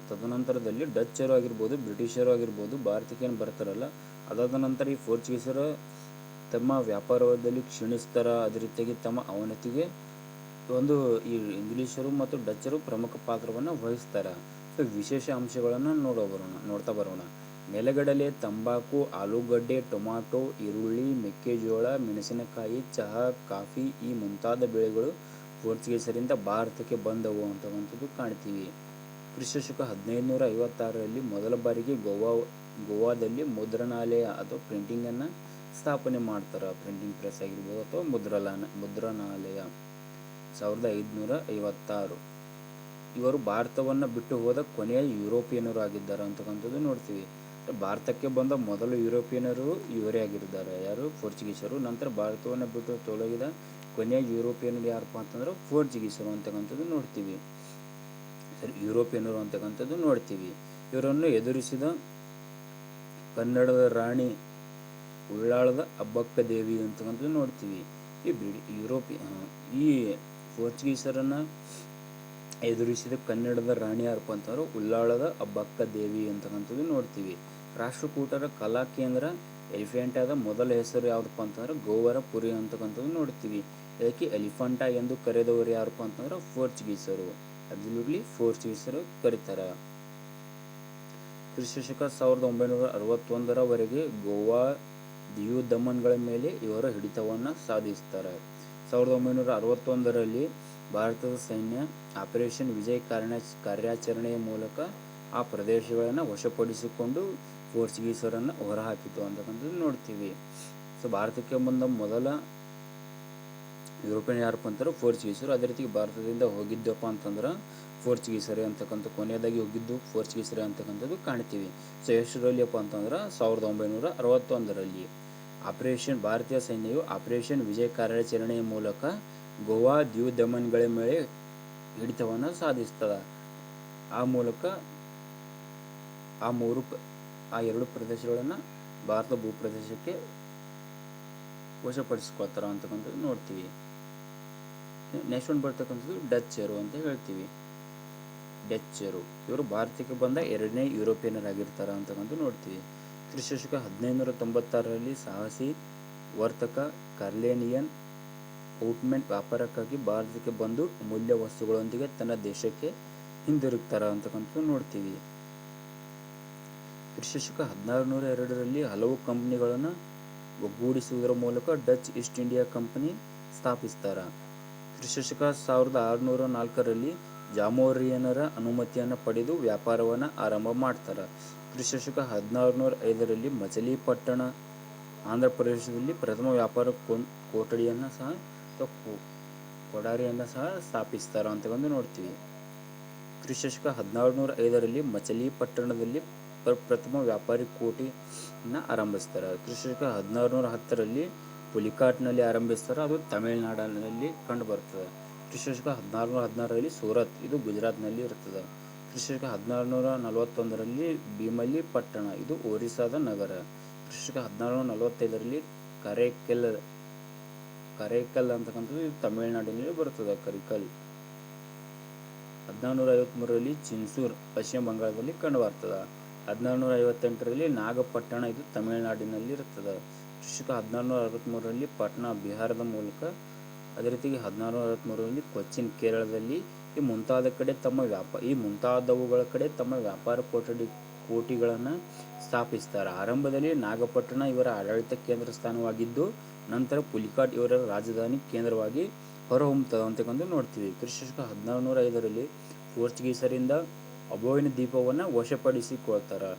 ತದನಂತರದಲ್ಲಿ ಡಚ್ಚರು ಆಗಿರ್ಬೋದು, ಬ್ರಿಟಿಷರು ಆಗಿರ್ಬೋದು ಭಾರತಕ್ಕೆ ಏನು ಬರ್ತಾರಲ್ಲ, ಅದಾದ ನಂತರ ಈ ಪೋರ್ಚುಗೀಸರು ತಮ್ಮ ವ್ಯಾಪಾರದಲ್ಲಿ ಕ್ಷೀಣಿಸ್ತಾರ. ಅದೇ ರೀತಿಯಾಗಿ ತಮ್ಮ ಅವನತಿಗೆ ಒಂದು ಈ ಇಂಗ್ಲೀಷರು ಮತ್ತು ಡಚ್ಚರು ಪ್ರಮುಖ ಪಾತ್ರವನ್ನು ವಹಿಸ್ತಾರೆ. ಸೊ ವಿಶೇಷ ಅಂಶಗಳನ್ನು ನೋಡ್ತಾ ಬರೋಣ. ನೆಲಗಡಲೆ, ತಂಬಾಕು, ಆಲೂಗಡ್ಡೆ, ಟೊಮಾಟೊ, ಈರುಳ್ಳಿ, ಮೆಕ್ಕೆಜೋಳ, ಮೆಣಸಿನಕಾಯಿ, ಚಹಾ, ಕಾಫಿ ಈ ಮುಂತಾದ ಬೆಳೆಗಳು ಪೋರ್ಚುಗೀಸರಿಂದ ಭಾರತಕ್ಕೆ ಬಂದವು ಅಂತಕ್ಕಂಥದ್ದು ಕಾಣ್ತೀವಿ. ಕ್ರಿಸ್ತಶಕ 1556ರಲ್ಲಿ ಮೊದಲ ಬಾರಿಗೆ ಗೋವಾದಲ್ಲಿ ಮುದ್ರಣಾಲಯ ಅಥವಾ ಪ್ರಿಂಟಿಂಗನ್ನು ಸ್ಥಾಪನೆ ಮಾಡ್ತಾರೆ. ಪ್ರಿಂಟಿಂಗ್ ಪ್ರೆಸ್ ಆಗಿರ್ಬೋದು ಅಥವಾ ಮುದ್ರಣಾಲಯ 1556. ಇವರು ಭಾರತವನ್ನು ಬಿಟ್ಟು ಹೋದ ಕೊನೆಯ ಯುರೋಪಿಯನರು ಆಗಿದ್ದಾರೆ ಅಂತಕ್ಕಂಥದ್ದು ನೋಡ್ತೀವಿ. ಭಾರತಕ್ಕೆ ಬಂದ ಮೊದಲು ಯುರೋಪಿಯನರು ಇವರೇ ಆಗಿದ್ದಾರೆ, ಯಾರು? ಪೋರ್ಚುಗೀಸರು. ನಂತರ ಭಾರತವನ್ನು ಬಿಟ್ಟು ತೊಲಗಿದ ಕೊನೆಯ ಯುರೋಪಿಯನರು ಯಾರಪ್ಪ ಅಂತಂದ್ರೆ ಪೋರ್ಚುಗೀಸರು ಅಂತಕ್ಕಂಥದ್ದು ನೋಡ್ತೀವಿ. ಯುರೋಪಿಯನರು ಅಂತಕ್ಕಂಥದ್ದು ನೋಡ್ತೀವಿ. ಇವರನ್ನು ಎದುರಿಸಿದ ಕನ್ನಡದ ರಾಣಿ ಉಳ್ಳಾಳದ ಅಬ್ಬಕ್ಕ ದೇವಿ ಅಂತಕ್ಕಂಥದ್ದು ನೋಡ್ತೀವಿ. ಈ ಪೋರ್ಚುಗೀಸರನ್ನು ಎದುರಿಸಿದ ಕನ್ನಡದ ರಾಣಿ ಯಾರಪ್ಪ ಅಂತಂದ್ರೆ ಉಳ್ಳಾಳದ ಅಬ್ಬಕ್ಕ ದೇವಿ ಅಂತಕ್ಕಂಥದ್ದು ನೋಡ್ತೀವಿ. ರಾಷ್ಟ್ರಕೂಟರ ಕಲಾ ಕೇಂದ್ರ ಎಲಿಫೆಂಟಾದ ಮೊದಲ ಹೆಸರು ಯಾವುದಪ್ಪ ಅಂತಂದ್ರೆ ಗೋವರಪುರಿ ಅಂತಕ್ಕಂಥದ್ದು ನೋಡ್ತೀವಿ. ಇದಕ್ಕೆ ಎಲಿಫೆಂಟಾ ಎಂದು ಕರೆದವರು ಯಾರಪ್ಪ ಅಂತಂದ್ರೆ ಪೋರ್ಚುಗೀಸರು. ಅಬ್ಸಲ್ಯೂಟ್ಲಿ ಪೋರ್ಚುಗೀಸರು ಕರೀತಾರೆ. ಕ್ರಿಸ್ತಶಕ 1961ರವರೆಗೆ ಗೋವಾ, ದಿಯು, ದಮನ್ಗಳ ಮೇಲೆ ಇವರ ಹಿಡಿತವನ್ನು ಸಾಧಿಸ್ತಾರೆ. 1961ರಲ್ಲಿ ಭಾರತದ ಸೈನ್ಯ ಆಪರೇಷನ್ ವಿಜಯ್ ಕಾರ್ಯಾಚರಣೆಯ ಮೂಲಕ ಆ ಪ್ರದೇಶಗಳನ್ನು ವಶಪಡಿಸಿಕೊಂಡು ಪೋರ್ಚುಗೀಸರನ್ನು ಹೊರಹಾಕಿತು ಅಂತಕ್ಕಂಥದ್ದು ನೋಡ್ತೀವಿ. ಸೊ ಭಾರತಕ್ಕೆ ಬಂದ ಮೊದಲ ಯುರೋಪಿಯನ್ ಯಾರಪ್ಪ ಅಂತಾರೆ ಪೋರ್ಚುಗೀಸರು. ಅದೇ ರೀತಿ ಭಾರತದಿಂದ ಹೋಗಿದ್ದಪ್ಪ ಅಂತಂದ್ರೆ ಪೋರ್ಚುಗೀಸರೇ ಅಂತಕ್ಕಂಥ ಕೊನೆಯದಾಗಿ ಹೋಗಿದ್ದು ಪೋರ್ಚುಗೀಸರೇ ಅಂತಕ್ಕಂಥದ್ದು ಕಾಣ್ತೀವಿ. ಸೊ ಎಷ್ಟರಲ್ಲಿಯಪ್ಪ ಅಂತಂದ್ರೆ 1961ರಲ್ಲಿ ಭಾರತೀಯ ಸೈನ್ಯವು ಆಪರೇಷನ್ ವಿಜಯ್ ಕಾರ್ಯಾಚರಣೆಯ ಮೂಲಕ ಗೋವಾ, ದಿಯು, ದಮನ್ಗಳ ಮೇಲೆ ಹಿಡಿತವನ್ನು ಸಾಧಿಸ್ತದೆ. ಆ ಮೂಲಕ ಆ ಎರಡು ಪ್ರದೇಶಗಳನ್ನು ಭಾರತ ಭೂಪ್ರದೇಶಕ್ಕೆ ವಶಪಡಿಸ್ಕೊಳ್ತಾರೆ ಅಂತಕ್ಕಂಥದ್ದು ನೋಡ್ತೀವಿ. ನೆಕ್ಸ್ಟ್ ಒಂದು ಬರ್ತಕ್ಕಂಥದ್ದು ಡಚ್ಚರು ಅಂತ ಹೇಳ್ತೀವಿ. ಡಚ್ಚರು ಇವರು ಭಾರತಕ್ಕೆ ಬಂದ ಎರಡನೇ ಯುರೋಪಿಯನರಾಗಿರ್ತಾರೆ ಅಂತಕ್ಕಂಥ ನೋಡ್ತೀವಿ. ಕ್ರಿಸ್ತಶಕ 1596ರಲ್ಲಿ ಸಾಹಸಿ ವರ್ತಕ ಕಾರ್ಲೆನಿಯನ್ ಔಟ್ಮೆಂಟ್ ವ್ಯಾಪಾರಕ್ಕಾಗಿ ಭಾರತಕ್ಕೆ ಬಂದು ಅಮೂಲ್ಯ ವಸ್ತುಗಳೊಂದಿಗೆ ತನ್ನ ದೇಶಕ್ಕೆ ಹಿಂದಿರುಗ್ತಾರ ಅಂತಕ್ಕಂಥದ್ದು ನೋಡ್ತೀವಿ. ಕ್ರಿಸ್ತಶಕ 1602ರಲ್ಲಿ ಹಲವು ಕಂಪನಿಗಳನ್ನು ಒಗ್ಗೂಡಿಸುವುದರ ಮೂಲಕ ಡಚ್ ಈಸ್ಟ್ ಇಂಡಿಯಾ ಕಂಪನಿ ಸ್ಥಾಪಿಸ್ತಾರ. ಕ್ರಿಸ್ತಶಕ 1604ರಲ್ಲಿ ಜಾಮೋರಿಯನರ ಅನುಮತಿಯನ್ನು ಪಡೆದು ವ್ಯಾಪಾರವನ್ನು ಆರಂಭ ಮಾಡ್ತಾರೆ. ಕ್ರಿಸ್ತಶಕ 1605ರಲ್ಲಿ ಮಚಲಿಪಟ್ಟಣ ಆಂಧ್ರ ಪ್ರದೇಶದಲ್ಲಿ ಪ್ರಥಮ ವ್ಯಾಪಾರ ಕೊಠಡಿಯನ್ನು ಸಹ ಕೊಠಾರಿಯನ್ನು ಸಹ ಸ್ಥಾಪಿಸ್ತಾರ ಅಂತಕ್ಕಂದು ನೋಡ್ತೀವಿ. ಕ್ರಿಸ್ತಶಕ 1605ರಲ್ಲಿ ಮಚಲಿಪಟ್ಟಣದಲ್ಲಿ ಪ್ರಥಮ ವ್ಯಾಪಾರಿ ಕೋಟೆಯನ್ನು ಆರಂಭಿಸ್ತಾರೆ. ಕ್ರಿಸ್ತಶಕ 1610ರಲ್ಲಿ ಪುಲಿಕಾಟ್ನಲ್ಲಿ ಆರಂಭಿಸ್ತಾರೆ, ಅದು ತಮಿಳುನಾಡಿನಲ್ಲಿ ಕಂಡು ಬರ್ತದೆ. ಕ್ರಿಸ್ತಶಕ 1616ರಲ್ಲಿ ಸೂರತ್, ಇದು ಗುಜರಾತ್ನಲ್ಲಿ ಇರ್ತದೆ. ಕ್ರಿಸ್ತಶಕ 1641ರಲ್ಲಿ ಭೀಮಲಿ ಪಟ್ಟಣ, ಇದು ಒರಿಸ್ಸಾದ ನಗರ. ಕ್ರಿಸ್ತಶಕ 1645ರಲ್ಲಿ ಕರೈಕಲ್ ಅಂತಕ್ಕಂಥದ್ದು ಇದು ತಮಿಳುನಾಡಿನಲ್ಲಿ ಬರ್ತದೆ, ಕರಿಕಲ್. 1653ರಲ್ಲಿ ಚಿನ್ಸೂರ್ ಪಶ್ಚಿಮ ಬಂಗಾಳದಲ್ಲಿ ಕಂಡು ಬರ್ತದೆ. 1658ರಲ್ಲಿ ನಾಗಪಟ್ಟಣ, ಇದು ತಮಿಳುನಾಡಿನಲ್ಲಿ ಇರ್ತದೆ. ಕ್ರಿಸ್ತಶಕ 1663ರಲ್ಲಿ ಪಾಟ್ನಾ ಬಿಹಾರದ ಮೂಲಕ, ಅದೇ ರೀತಿಗೆ 1663ರಲ್ಲಿ ಕೊಚ್ಚಿನ್ ಕೇರಳದಲ್ಲಿ ಈ ಮುಂತಾದವುಗಳ ಕಡೆ ತಮ್ಮ ವ್ಯಾಪಾರ ಕೋಟಿಗಳನ್ನು ಸ್ಥಾಪಿಸ್ತಾರೆ. ಆರಂಭದಲ್ಲಿ ನಾಗಪಟ್ಟಣ ಇವರ ಆಡಳಿತ ಕೇಂದ್ರ ಸ್ಥಾನವಾಗಿದ್ದು, ನಂತರ ಪುಲಿಕಾಟ್ ಇವರ ರಾಜಧಾನಿ ಕೇಂದ್ರವಾಗಿ ಹೊರಹೊಮ್ಮುತ್ತದೆ ಅಂತಕ್ಕಂದು ನೋಡ್ತೀವಿ. ಕ್ರಿಸ್ತಶಕ 1605ರಲ್ಲಿ ಪೋರ್ಚುಗೀಸರಿಂದ ಅಬೋಯ್ನ್ ದ್ವೀಪವನ್ನು ವಶಪಡಿಸಿಕೊಳ್ತಾರೆ.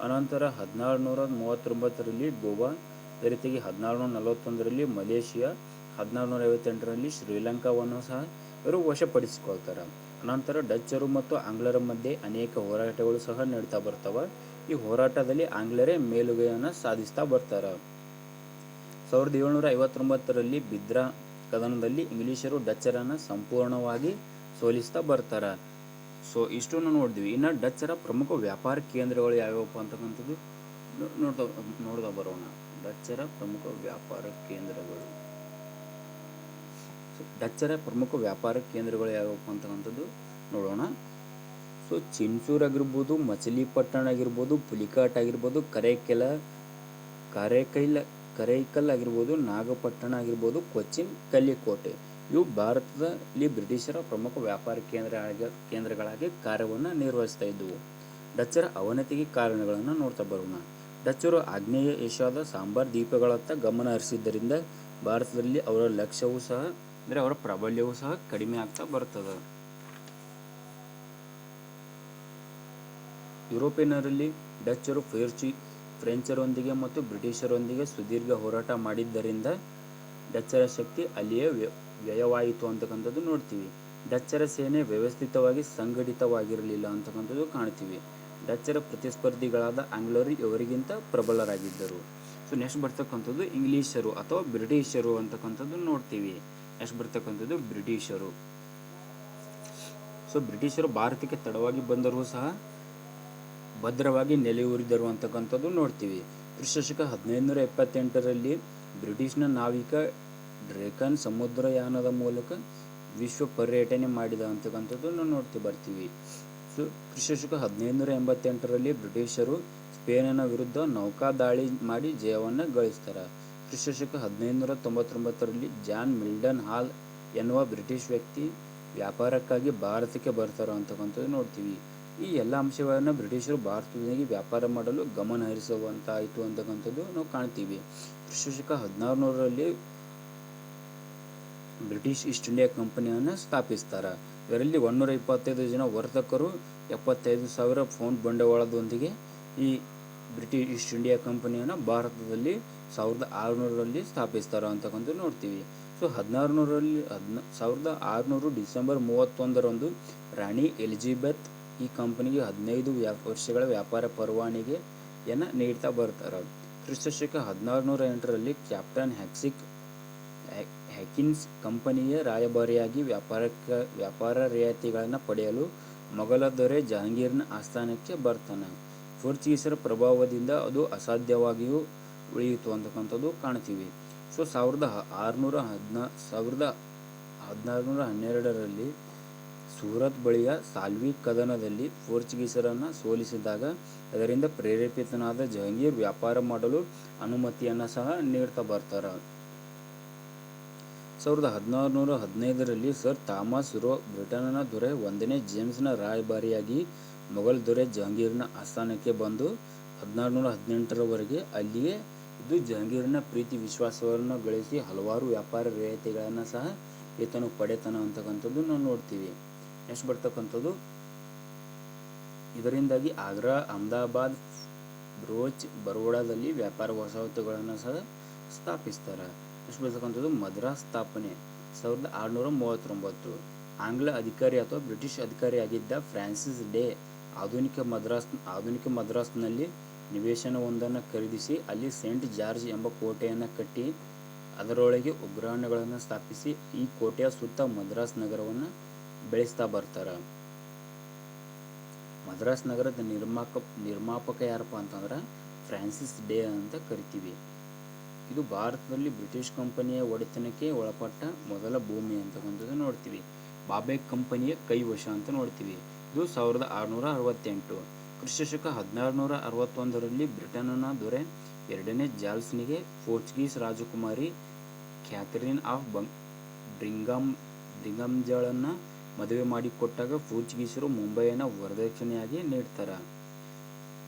ಅನಂತರ 1639ರಲ್ಲಿ ಗೋವಾ, ಅದೇ ರೀತಿಯಾಗಿ 1641ರಲ್ಲಿ ಮಲೇಷಿಯಾ, 1658ರಲ್ಲಿ ಶ್ರೀಲಂಕಾವನ್ನು ಸಹ ಇವರು ವಶಪಡಿಸಿಕೊಳ್ತಾರೆ. ಅನಂತರ ಡಚ್ಚರು ಮತ್ತು ಆಂಗ್ಲರ ಮಧ್ಯೆ ಅನೇಕ ಹೋರಾಟಗಳು ಸಹ ನಡೀತಾ ಬರ್ತವೆ. ಈ ಹೋರಾಟದಲ್ಲಿ ಆಂಗ್ಲರೇ ಮೇಲುಗೈಯನ್ನು ಸಾಧಿಸ್ತಾ ಬರ್ತಾರೆ. 1759ರಲ್ಲಿ ಬಿದ್ರಾ ಕದನದಲ್ಲಿ ಇಂಗ್ಲಿಷರು ಡಚ್ಚರನ್ನು ಸಂಪೂರ್ಣವಾಗಿ ಸೋಲಿಸ್ತಾ ಬರ್ತಾರೆ. ಇಷ್ಟನ್ನು ನೋಡಿದ್ವಿ. ಇನ್ನು ಡಚ್ಚರ ಪ್ರಮುಖ ವ್ಯಾಪಾರ ಕೇಂದ್ರಗಳು ಯಾವ್ಯಾವಪ್ಪ ಅಂತಕ್ಕಂಥದ್ದು ನೋಡ್ತಾ ಬರೋಣ. ಡಚ್ಚರ ಪ್ರಮುಖ ವ್ಯಾಪಾರ ಕೇಂದ್ರಗಳು ಯಾವ್ಯಾವಪ್ಪ ಅಂತಕ್ಕಂಥದ್ದು ನೋಡೋಣ. ಚಿನ್ಸೂರ್ ಆಗಿರ್ಬೋದು, ಮಚಲಿಪಟ್ಟಣ ಆಗಿರ್ಬೋದು, ಪುಲಿಕಾಟ್ ಆಗಿರ್ಬೋದು, ಕರೈಕಲ್ ಆಗಿರ್ಬೋದು, ನಾಗಪಟ್ಟಣ ಆಗಿರ್ಬೋದು, ಕೊಚ್ಚಿನ್, ಕಲ್ಲಿಕೋಟೆ, ಇವು ಭಾರತದಲ್ಲಿ ಬ್ರಿಟಿಷರ ಪ್ರಮುಖ ವ್ಯಾಪಾರ ಕೇಂದ್ರಗಳಾಗಿ ಕಾರ್ಯವನ್ನು ನಿರ್ವಹಿಸ್ತಾ ಇದ್ದವು. ಡಚ್ಚರ ಅವನತಿಗೆ ಕಾರಣಗಳನ್ನು ನೋಡ್ತಾ ಬರೋಣ. ಡಚ್ಚರು ಆಗ್ನೇಯ ಏಷ್ಯಾದ ಸಾಂಬಾರ್ ದ್ವೀಪಗಳತ್ತ ಗಮನ ಹರಿಸಿದ್ದರಿಂದ ಭಾರತದಲ್ಲಿ ಅವರ ಲಕ್ಷ್ಯವೂ ಸಹ ಅವರ ಪ್ರಾಬಲ್ಯವೂ ಸಹ ಕಡಿಮೆ ಆಗ್ತಾ ಬರ್ತದೆ. ಯುರೋಪಿಯನ್ನರಲ್ಲಿ ಡಚ್ಚರು ಫ್ರೆಂಚರೊಂದಿಗೆ ಮತ್ತು ಬ್ರಿಟಿಷರೊಂದಿಗೆ ಸುದೀರ್ಘ ಹೋರಾಟ ಮಾಡಿದ್ದರಿಂದ ಡಚ್ಚರ ಶಕ್ತಿ ಅಲ್ಲಿಯೇ ವ್ಯಯವಾಯಿತು ಅಂತಕ್ಕಂಥದ್ದು ನೋಡ್ತೀವಿ. ಡಚ್ಚರ ಸೇನೆ ವ್ಯವಸ್ಥಿತವಾಗಿ ಸಂಘಟಿತವಾಗಿರಲಿಲ್ಲ ಅಂತಕ್ಕಂಥದ್ದು ಕಾಣ್ತೀವಿ. ಡಚ್ಚರ ಪ್ರತಿಸ್ಪರ್ಧಿಗಳಾದ ಆಂಗ್ಲರು ಇವರಿಗಿಂತ ಪ್ರಬಲರಾಗಿದ್ದರು. ನೆಕ್ಸ್ಟ್ ಬರ್ತಕ್ಕಂಥದ್ದು ಇಂಗ್ಲಿಷರು ಅಥವಾ ಬ್ರಿಟಿಷರು ಅಂತಕ್ಕಂಥದ್ದು ನೋಡ್ತೀವಿ. ನೆಕ್ಸ್ಟ್ ಬರ್ತಕ್ಕಂಥದ್ದು ಬ್ರಿಟಿಷರು. ಬ್ರಿಟಿಷರು ಭಾರತಕ್ಕೆ ತಡವಾಗಿ ಬಂದರೂ ಸಹ ಭದ್ರವಾಗಿ ನೆಲೆಯೂರಿದರು ಅಂತಕ್ಕಂಥದ್ದು ನೋಡ್ತೀವಿ. ಕ್ರಿಸ್ತಶಕ 1578ರಲ್ಲಿ ಬ್ರಿಟಿಷ್ನ ನಾವಿಕ ಡ್ರೇಕನ್ ಸಮುದ್ರಯಾನದ ಮೂಲಕ ವಿಶ್ವ ಪರ್ಯಟನೆ ಮಾಡಿದ ಅಂತಕ್ಕಂಥದ್ದು ನೋಡ್ತಾ ಬರ್ತೀವಿ. ಕ್ರಿಸ್ತಶಕ 1588ರಲ್ಲಿ ಬ್ರಿಟಿಷರು ಸ್ಪೇನಿನ ವಿರುದ್ಧ ನೌಕಾದಾಳಿ ಮಾಡಿ ಜಯವನ್ನು ಗಳಿಸ್ತಾರೆ. ಕ್ರಿಸ್ತಶಕ 1599ರಲ್ಲಿ ಜಾನ್ ಮಿಲ್ಡನ್ ಹಾಲ್ ಎನ್ನುವ ಬ್ರಿಟಿಷ್ ವ್ಯಕ್ತಿ ವ್ಯಾಪಾರಕ್ಕಾಗಿ ಭಾರತಕ್ಕೆ ಬರ್ತಾರೆ ಅಂತಕ್ಕಂಥದ್ದು ನೋಡ್ತೀವಿ. ಈ ಎಲ್ಲ ಅಂಶಗಳನ್ನು ಬ್ರಿಟಿಷರು ಭಾರತದೊಂದಿಗೆ ವ್ಯಾಪಾರ ಮಾಡಲು ಗಮನ ಹರಿಸುವಂತಾಯಿತು ಅಂತಕ್ಕಂಥದ್ದು ನಾವು ಕಾಣ್ತೀವಿ. ಕ್ರಿಸ್ತಶಕ 1600ರಲ್ಲಿ ಬ್ರಿಟಿಷ್ ಈಸ್ಟ್ ಇಂಡಿಯಾ ಕಂಪನಿಯನ್ನು ಸ್ಥಾಪಿಸ್ತಾರೆ. ಇದರಲ್ಲಿ 125 ಜನ ವರ್ತಕರು 75,000 ಪೌಂಡ್ ಬಂಡವಾಳದೊಂದಿಗೆ ಈ ಬ್ರಿಟಿಷ್ ಈಸ್ಟ್ ಇಂಡಿಯಾ ಕಂಪನಿಯನ್ನು ಭಾರತದಲ್ಲಿ 1600ರಲ್ಲಿ ಸ್ಥಾಪಿಸ್ತಾರೆ ಅಂತಕ್ಕಂಥದ್ದು ನೋಡ್ತೀವಿ. 1600 ಡಿಸೆಂಬರ್ 31ರಂದು ರಾಣಿ ಎಲಿಜಬೆತ್ ಈ ಕಂಪನಿಗೆ 15 ವರ್ಷಗಳ ವ್ಯಾಪಾರ ಪರವಾನಗಿಯನ್ನು ನೀಡ್ತಾ ಬರ್ತಾರೆ. ಕ್ರಿಸ್ತಶಕ 1608ರಲ್ಲಿ ಕ್ಯಾಪ್ಟನ್ ಹ್ಯಾಕಿನ್ಸ್ ಕಂಪನಿಯ ರಾಯಭಾರಿಯಾಗಿ ವ್ಯಾಪಾರ ರಿಯಾಯಿತಿಗಳನ್ನು ಪಡೆಯಲು ಮೊಘಲ ದೊರೆ ಜಹಾಂಗೀರ್ನ ಆಸ್ಥಾನಕ್ಕೆ ಬರ್ತಾನೆ. ಪೋರ್ಚುಗೀಸರ ಪ್ರಭಾವದಿಂದ ಅದು ಅಸಾಧ್ಯವಾಗಿಯೂ ಉಳಿಯಿತು ಅಂತಕ್ಕಂಥದ್ದು ಕಾಣ್ತೀವಿ. 1612ರಲ್ಲಿ ಸೂರತ್ ಬಳಿಯ ಸಾಲ್ವಿ ಕದನದಲ್ಲಿ ಪೋರ್ಚುಗೀಸರನ್ನು ಸೋಲಿಸಿದಾಗ ಅದರಿಂದ ಪ್ರೇರೇಪಿತನಾದ ಜಹಾಂಗೀರ್ ವ್ಯಾಪಾರ ಮಾಡಲು ಅನುಮತಿಯನ್ನು ಸಹ ನೀಡ್ತಾ ಬರ್ತಾರೆ. 1615ರಲ್ಲಿ ಸರ್ ಥಾಮಸ್ ರೋ ಬ್ರಿಟನ್ನ ದೊರೆ 1ನೇ ಜೇಮ್ಸ್ನ ರಾಯಭಾರಿಯಾಗಿ ಮೊಘಲ್ ದೊರೆ ಜಹಾಂಗೀರ್ನ ಆಸ್ಥಾನಕ್ಕೆ ಬಂದು 1618ರವರೆಗೆ ಅಲ್ಲಿಯೇ ಇದು ಜಹಾಂಗೀರ್ನ ಪ್ರೀತಿ ವಿಶ್ವಾಸವನ್ನು ಗಳಿಸಿ ಹಲವಾರು ವ್ಯಾಪಾರ ರಿಯಾಯಿತಿಗಳನ್ನು ಸಹ ಈತನು ಪಡೆತನ ಅಂತಕ್ಕಂಥದ್ದು ನಾವು ನೋಡ್ತೀವಿ. ನೆಕ್ಸ್ಟ್ ಬರ್ತಕ್ಕಂಥದ್ದು, ಇದರಿಂದಾಗಿ ಆಗ್ರಾ, ಅಹಮದಾಬಾದ್, ಬ್ರೋಚ್, ಬರೋಡಾದಲ್ಲಿ ವ್ಯಾಪಾರ ವಸಾಹತುಗಳನ್ನು ಸಹ ಸ್ಥಾಪಿಸ್ತಾರೆ. ನೆಕ್ಸ್ಟ್ ಬರ್ತಕ್ಕಂಥದ್ದು ಮದ್ರಾಸ್ ಸ್ಥಾಪನೆ 1639. ಆಂಗ್ಲ ಅಧಿಕಾರಿ ಅಥವಾ ಬ್ರಿಟಿಷ್ ಅಧಿಕಾರಿಯಾಗಿದ್ದ ಫ್ರಾನ್ಸಿಸ್ ಡೇ ಆಧುನಿಕ ಮದ್ರಾಸ್ನಲ್ಲಿ ನಿವೇಶನವೊಂದನ್ನು ಖರೀದಿಸಿ ಅಲ್ಲಿ ಸೇಂಟ್ ಜಾರ್ಜ್ ಎಂಬ ಕೋಟೆಯನ್ನು ಕಟ್ಟಿ ಅದರೊಳಗೆ ಉಗ್ರಾಣಗಳನ್ನು ಸ್ಥಾಪಿಸಿ ಈ ಕೋಟೆಯ ಸುತ್ತ ಮದ್ರಾಸ್ ನಗರವನ್ನು ಬೆಳೆಸ್ತಾ ಬರ್ತಾರೆ. ಮದ್ರಾಸ್ ನಗರದ ನಿರ್ಮಾಪಕ ಯಾರಪ್ಪ ಅಂತಂದ್ರೆ ಫ್ರಾನ್ಸಿಸ್ ಡೇ ಅಂತ ಕರಿತೀವಿ. ಇದು ಭಾರತದಲ್ಲಿ ಬ್ರಿಟಿಷ್ ಕಂಪನಿಯ ಒಡೆತನಕ್ಕೆ ಒಳಪಟ್ಟ ಮೊದಲ ಭೂಮಿ ಅಂತಕ್ಕಂಥದ್ದು ನೋಡ್ತೀವಿ. ಬಾಂಬೆ ಕಂಪನಿಯ ಕೈವಶ ಅಂತ ನೋಡ್ತೀವಿ. ಇದು 1668. ಕ್ರಿಸ್ತಶಕ 1661ರಲ್ಲಿ ಬ್ರಿಟನ್ನ ದೊರೆ 2ನೇ ಜಾರ್ಲ್ಸ್ನಿಗೆ ಪೋರ್ಚುಗೀಸ್ ರಾಜಕುಮಾರಿ ಕ್ಯಾಥರಿನ್ ಆಫ್ ಬ್ರಿಂಗಮ್ಗಳನ್ನು ಮದುವೆ ಮಾಡಿಕೊಟ್ಟಾಗ ಪೋರ್ಚುಗೀಸರು ಮುಂಬಯಿಯನ್ನು ವರದಕ್ಷಿಣೆಯಾಗಿ ನೀಡ್ತಾರೆ.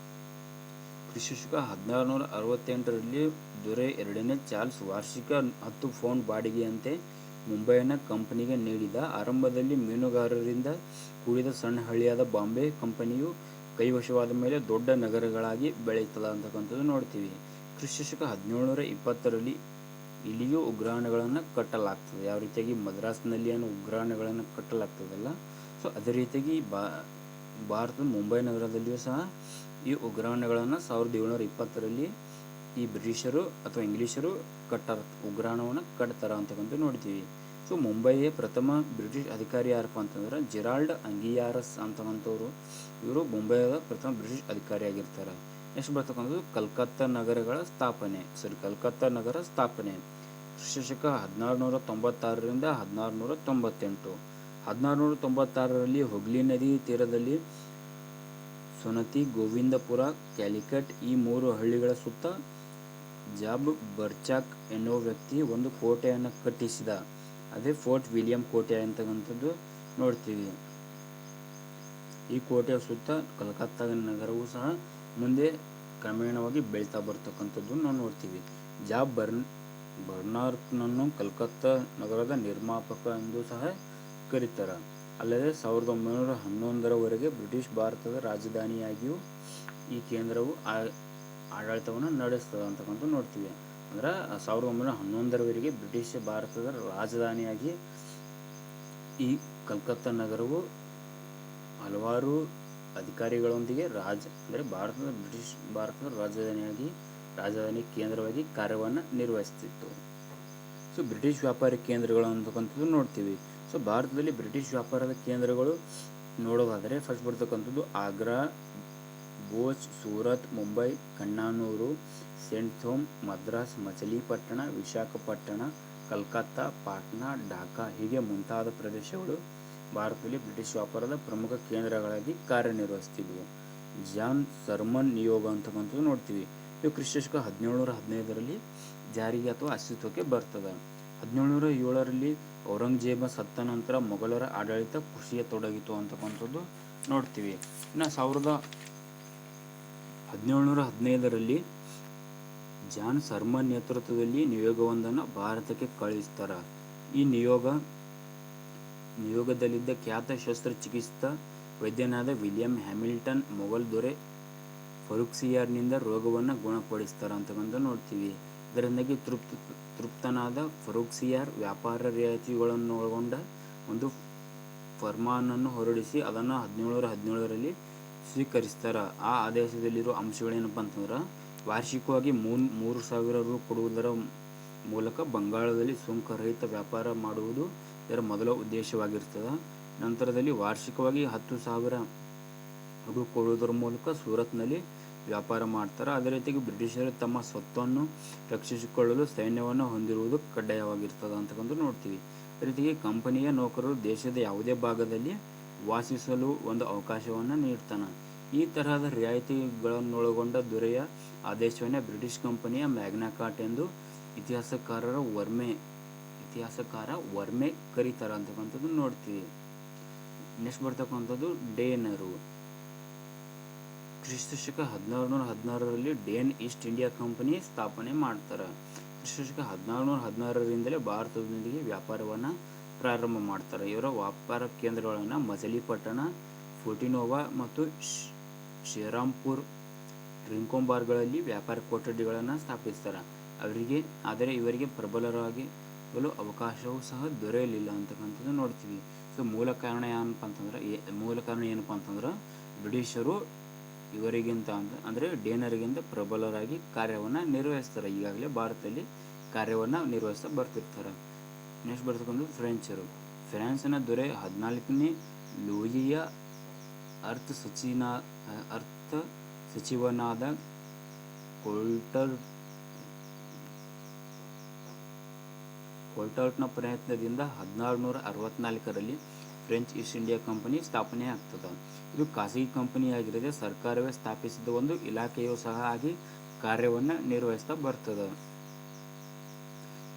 ಕ್ರಿಸ್ತಶಕ 1668ರಲ್ಲಿ ದೊರೆ 2ನೇ ಚಾರ್ಲ್ಸ್ ವಾರ್ಷಿಕ 10 ಪೌಂಡ್ ಬಾಡಿಗೆಯಂತೆ ಮುಂಬಯಿಯನ್ನು ಕಂಪನಿಗೆ ನೀಡಿದ. ಆರಂಭದಲ್ಲಿ ಮೀನುಗಾರರಿಂದ ಕೂಡಿದ ಸಣ್ಣ ಹಳ್ಳಿಯಾದ ಬಾಂಬೆ ಕಂಪನಿಯು ಕೈವಶವಾದ ಮೇಲೆ ದೊಡ್ಡ ನಗರಗಳಾಗಿ ಬೆಳೆಯುತ್ತದೆ ಅಂತಕ್ಕಂಥದ್ದು ನೋಡ್ತೀವಿ. ಕ್ರಿಸ್ತಶಕ 1720ರಲ್ಲಿ ಇಲ್ಲಿಯೂ ಉಗ್ರಾಣಗಳನ್ನು ಕಟ್ಟಲಾಗ್ತದೆ. ಯಾವ ರೀತಿಯಾಗಿ ಮದ್ರಾಸ್ನಲ್ಲಿ ಏನು ಉಗ್ರಾಣಗಳನ್ನು ಕಟ್ಟಲಾಗ್ತದಲ್ಲ, ಸೊ ಅದೇ ರೀತಿಯಾಗಿ ಭಾರತದ ಮುಂಬೈ ನಗರದಲ್ಲಿಯೂ ಸಹ ಈ ಉಗ್ರಾಣಗಳನ್ನು 1720ರಲ್ಲಿ ಈ ಬ್ರಿಟಿಷರು ಅಥವಾ ಇಂಗ್ಲೀಷರು ಉಗ್ರಾಣವನ್ನು ಕಟ್ತಾರ ಅಂತಕ್ಕಂಥ ನೋಡ್ತೀವಿ. ಸೊ ಮುಂಬಯಿಯ ಪ್ರಥಮ ಬ್ರಿಟಿಷ್ ಅಧಿಕಾರಿ ಯಾರಪ್ಪ ಅಂತಂದ್ರೆ ಜೆರಾಲ್ಡ್ ಅಂಗಿಯಾರಸ್ ಅಂತಕ್ಕಂಥವ್ರು. ಇವರು ಮುಂಬಯಿಯ ಪ್ರಥಮ ಬ್ರಿಟಿಷ್ ಅಧಿಕಾರಿಯಾಗಿರ್ತಾರೆ. ನೆಕ್ಸ್ಟ್ ಬರ್ತಕ್ಕಂಥದ್ದು ಕಲ್ಕತ್ತಾ ನಗರ ಸ್ಥಾಪನೆ ಕ್ರಿಸ್ತಶಕ 1696ರಿಂದ 1698. 1696ರಲ್ಲಿ ಹುಗ್ಲಿ ನದಿ ತೀರದಲ್ಲಿ ಸೊನತಿ, ಗೋವಿಂದಪುರ, ಕ್ಯಾಲಿಕಟ್ ಈ 3 ಹಳ್ಳಿಗಳ ಸುತ್ತ ಜಾಬ್ ಬರ್ಚಾಕ್ ಎನ್ನುವ ವ್ಯಕ್ತಿ ಒಂದು ಕೋಟೆಯನ್ನು ಕಟ್ಟಿಸಿದ. ಅದೇ ಫೋರ್ಟ್ ವಿಲಿಯಂ ಕೋಟೆ ಅಂತಕ್ಕಂಥದ್ದು ನೋಡ್ತೀವಿ. ಈ ಕೋಟೆಯ ಸುತ್ತ ಕಲ್ಕತ್ತಾ ನಗರವು ಸಹ ಮುಂದೆ ಕ್ರಮೇಣವಾಗಿ ಬೆಳೀತಾ ಬರ್ತಕ್ಕಂಥದ್ದು ನಾವು ನೋಡ್ತೀವಿ. ಜಾಬ್ ಬರ್ನಾರ್ಡ್ನನ್ನು ಕಲ್ಕತ್ತಾ ನಗರದ ನಿರ್ಮಾಪಕ ಎಂದು ಸಹ ಕರೀತಾರೆ. ಅಲ್ಲದೆ 1911ರವರೆಗೆ ಬ್ರಿಟಿಷ್ ಭಾರತದ ರಾಜಧಾನಿಯಾಗಿಯೂ ಈ ಕೇಂದ್ರವು ಆಡಳಿತವನ್ನು ನಡೆಸ್ತದೆ ಅಂತಕ್ಕಂಥ ನೋಡ್ತೀವಿ. ಅಂದ್ರೆ 1911ರವರೆಗೆ ಬ್ರಿಟಿಷ್ ಭಾರತದ ರಾಜಧಾನಿಯಾಗಿ ಈ ಕಲ್ಕತ್ತಾ ನಗರವು ಹಲವಾರು ಅಧಿಕಾರಿಗಳೊಂದಿಗೆ ಬ್ರಿಟಿಷ್ ಭಾರತದ ರಾಜಧಾನಿ ಕೇಂದ್ರವಾಗಿ ಕಾರ್ಯವನ್ನು ನಿರ್ವಹಿಸುತ್ತಿತ್ತು. ಸೊ ಬ್ರಿಟಿಷ್ ವ್ಯಾಪಾರಿ ಕೇಂದ್ರಗಳು ಅಂತಕ್ಕಂಥದ್ದು ನೋಡ್ತೀವಿ. ಸೊ ಭಾರತದಲ್ಲಿ ಬ್ರಿಟಿಷ್ ವ್ಯಾಪಾರದ ಕೇಂದ್ರಗಳು ನೋಡೋದಾದರೆ ಫಸ್ಟ್ ಬರ್ತಕ್ಕಂಥದ್ದು ಆಗ್ರಾ, ಭೋಜ್, ಸೂರತ್, ಮುಂಬೈ, ಕಣ್ಣನೂರು, ಸೇಂಟ್ ಥೋಮ್, ಮದ್ರಾಸ್, ಮಚಲಿಪಟ್ಟಣ, ವಿಶಾಖಪಟ್ಟಣ, ಕಲ್ಕತ್ತಾ, ಪಾಟ್ನಾ, ಢಾಕಾ ಹೀಗೆ ಮುಂತಾದ ಪ್ರದೇಶಗಳು ಭಾರತದಲ್ಲಿ ಬ್ರಿಟಿಷ್ ವ್ಯಾಪಾರದ ಪ್ರಮುಖ ಕೇಂದ್ರಗಳಾಗಿ ಕಾರ್ಯನಿರ್ವಹಿಸುತ್ತಿದ್ದವು. ಜಾನ್ ಸರ್ಮನ್ ನಿಯೋಗ ಅಂತಕ್ಕಂಥದ್ದು ನೋಡ್ತೀವಿ. ಇದು ಕ್ರಿಸ್ತಶಕ 1715ರಲ್ಲಿ ಜಾರಿಗೆ ಅಥವಾ ಅಸ್ತಿತ್ವಕ್ಕೆ ಬರ್ತದೆ. 1707ರಲ್ಲಿ ಔರಂಗಜೇಬ ಸತ್ತ ನಂತರ ಮೊಘಲರ ಆಡಳಿತ ಕುಸಿಯತೊಡಗಿತು ಅಂತಕ್ಕಂಥದ್ದು ನೋಡ್ತೀವಿ. ಇನ್ನು 1715ರಲ್ಲಿ ಜಾನ್ ಸರ್ಮನ್ ನೇತೃತ್ವದಲ್ಲಿ ನಿಯೋಗವೊಂದನ್ನು ಭಾರತಕ್ಕೆ ಕಳುಹಿಸ್ತಾರೆ. ಈ ನಿಯೋಗದಲ್ಲಿದ್ದ ಖ್ಯಾತ ಶಸ್ತ್ರಚಿಕಿತ್ಸಕ ವೈದ್ಯನಾದ ವಿಲಿಯಂ ಹ್ಯಾಮಿಲ್ಟನ್ ಮೊಘಲ್ ದೊರೆ ಫರೂಖ್ಸಿಯಾರ್ನಿಂದ ರೋಗವನ್ನು ಗುಣಪಡಿಸ್ತಾರೆ ಅಂತಕ್ಕಂಥ ನೋಡ್ತೀವಿ. ಇದರಿಂದಾಗಿ ತೃಪ್ತನಾದ ಫರೂಖ್ಸಿಯಾರ್ ವ್ಯಾಪಾರ ರಿಯಾಯಿತಿಗಳನ್ನೊಳಗೊಂಡ ಒಂದು ಫರ್ಮಾನನ್ನು ಹೊರಡಿಸಿ ಅದನ್ನು 1717ರಲ್ಲಿ ಸ್ವೀಕರಿಸ್ತಾರೆ. ಆ ಆದೇಶದಲ್ಲಿರುವ ಅಂಶಗಳೇನಪ್ಪ ಅಂತಂದ್ರೆ ವಾರ್ಷಿಕವಾಗಿ 3,000 ರು ಕೊಡುವುದರ ಮೂಲಕ ಬಂಗಾಳದಲ್ಲಿ ಸುಂಕರಹಿತ ವ್ಯಾಪಾರ ಮಾಡುವುದು ಇದರ ಮೊದಲ ಉದ್ದೇಶವಾಗಿರ್ತದೆ. ನಂತರದಲ್ಲಿ ವಾರ್ಷಿಕವಾಗಿ 10,000 ರು ಕೊಡುವುದರ ಮೂಲಕ ಸೂರತ್ನಲ್ಲಿ ವ್ಯಾಪಾರ ಮಾಡ್ತಾರೆ. ಅದೇ ರೀತಿಯಾಗಿ ಬ್ರಿಟಿಷರು ತಮ್ಮ ಸ್ವತ್ತನ್ನು ರಕ್ಷಿಸಿಕೊಳ್ಳಲು ಸೈನ್ಯವನ್ನು ಹೊಂದಿರುವುದು ಕಡ್ಡಾಯವಾಗಿರ್ತದೆ ಅಂತಕ್ಕಂಥ ನೋಡ್ತೀವಿ. ಅದೇ ರೀತಿಯಾಗಿ ಕಂಪನಿಯ ನೌಕರರು ದೇಶದ ಯಾವುದೇ ಭಾಗದಲ್ಲಿ ವಾಸಿಸಲು ಒಂದು ಅವಕಾಶವನ್ನು ನೀಡ್ತಾನೆ. ಈ ತರಹದ ರಿಯಾಯಿತಿಗಳನ್ನೊಳಗೊಂಡ ದೊರೆಯ ಆದೇಶವನ್ನೇ ಬ್ರಿಟಿಷ್ ಕಂಪನಿಯ ಮ್ಯಾಗ್ನಾ ಕಾರ್ಟಾ ಎಂದು ಇತಿಹಾಸಕಾರ ವರ್ಮೆ ಇತಿಹಾಸಕಾರ ವರ್ಮೆ ಕರೀತಾರ ಅಂತಕ್ಕಂಥದ್ದು ನೋಡ್ತೀವಿ. ನೆಕ್ಸ್ಟ್ ಬರ್ತಕ್ಕಂಥದ್ದು ಡೇನರು. ಕ್ರಿಸ್ತಶಕ 1616ರಲ್ಲಿ ಡೇನ್ ಈಸ್ಟ್ ಇಂಡಿಯಾ ಕಂಪನಿ ಸ್ಥಾಪನೆ ಮಾಡ್ತಾರೆ. ಕ್ರಿಸ್ತಶಕ 1616ರಿಂದಲೇ ಭಾರತದೊಂದಿಗೆ ವ್ಯಾಪಾರವನ್ನು ಪ್ರಾರಂಭ ಮಾಡ್ತಾರೆ. ಇವರ ವ್ಯಾಪಾರ ಕೇಂದ್ರಗಳನ್ನು ಮಚಲಿಪಟ್ಟಣ, ಫೋರ್ಟಿನೋವಾ ಮತ್ತು ಶ್ರೀರಾಂಪುರ್, ರಿಂಕೋಂಬಾರ್ಗಳಲ್ಲಿ ವ್ಯಾಪಾರ ಕೊಠಡಿಗಳನ್ನು ಸ್ಥಾಪಿಸ್ತಾರೆ. ಆದರೆ ಇವರಿಗೆ ಪ್ರಬಲರಾಗಲು ಅವಕಾಶವೂ ಸಹ ದೊರೆಯಲಿಲ್ಲ ಅಂತಕ್ಕಂಥದ್ದು ನೋಡ್ತೀವಿ. ಸೊ ಮೂಲ ಕಾರಣ ಏನಪ್ಪ ಅಂತಂದ್ರೆ ಬ್ರಿಟಿಷರು ಇವರಿಗಿಂತ ಅಂದರೆ ಡೇನರಿಗಿಂತ ಪ್ರಬಲರಾಗಿ ಕಾರ್ಯವನ್ನು ನಿರ್ವಹಿಸ್ತಾರೆ. ಈಗಾಗಲೇ ಭಾರತದಲ್ಲಿ ಕಾರ್ಯವನ್ನು ನಿರ್ವಹಿಸ್ತಾ ಬರ್ತಿರ್ತಾರೆ. ನೆಕ್ಸ್ಟ್ ಬರ್ತಕ್ಕಂಥದ್ದು ಫ್ರೆಂಚರು. ಫ್ರಾನ್ಸಿನ ದೊರೆ 14ನೇ ಲೂಯಿಯ ಅರ್ಥ ಸಚಿವನಾದ ಕೊಲ್ಟರ್ನ ಪ್ರಯತ್ನದಿಂದ 1664ರಲ್ಲಿ ಫ್ರೆಂಚ್ ಈಸ್ಟ್ ಇಂಡಿಯಾ ಕಂಪನಿ ಸ್ಥಾಪನೆ ಆಗ್ತದೆ. ಇದು ಖಾಸಗಿ ಕಂಪನಿಯಾಗಿರದೆ ಸರ್ಕಾರವೇ ಸ್ಥಾಪಿಸಿದ ಒಂದು ಇಲಾಖೆಯೂ ಸಹ ಆಗಿ ಕಾರ್ಯವನ್ನು ನಿರ್ವಹಿಸ್ತಾ ಬರ್ತದೆ.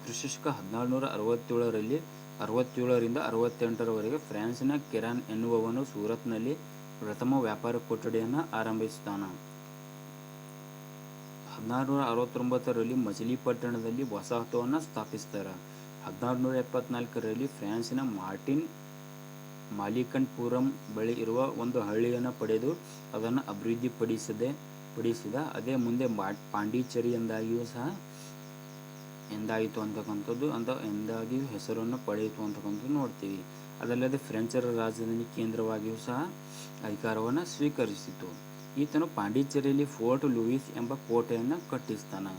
ಕ್ರಿಸ್ತಶಕ 1667ರಿಂದ 68ರವರೆಗೆ ಫ್ರಾನ್ಸಿನ ಕೆರಾನ್ ಎನ್ನುವವನು ಸೂರತ್ನಲ್ಲಿ ಪ್ರಥಮ ವ್ಯಾಪಾರ ಕೊಠಡಿಯನ್ನು ಆರಂಭಿಸುತ್ತಾನೆ. 1669ರಲ್ಲಿ ಮಚಲಿಪಟ್ಟಣದಲ್ಲಿ ವಸಾಹತುವನ್ನು ಸ್ಥಾಪಿಸ್ತಾರೆ. 1674ರಲ್ಲಿ ಫ್ರಾನ್ಸಿನ ಮಾಲಿಕನ್ಪುರಂ ಬಳಿ ಇರುವ ಒಂದು ಹಳ್ಳಿಯನ್ನು ಪಡೆದು ಅದನ್ನು ಅಭಿವೃದ್ಧಿಪಡಿಸಿದ. ಅದೇ ಮುಂದೆ ಪಾಂಡಿಚೇರಿ ಎಂದಾಯಿತು ಅಂತಕ್ಕಂಥದ್ದು ಎಂದಾಗಿಯೂ ಹೆಸರನ್ನು ಪಡೆಯಿತು ಅಂತಕ್ಕಂಥದ್ದು ನೋಡ್ತೀವಿ. ಅದಲ್ಲದೆ ಫ್ರೆಂಚರ ರಾಜಧಾನಿ ಕೇಂದ್ರವಾಗಿಯೂ ಸಹ ಅಧಿಕಾರವನ್ನು ಸ್ವೀಕರಿಸಿತು. ಈತನು ಪಾಂಡಿಚೇರಿಯಲ್ಲಿ ಫೋರ್ಟ್ ಲೂಯಿಸ್ ಎಂಬ ಕೋಟೆಯನ್ನು ಕಟ್ಟಿಸ್ತಾನೆ.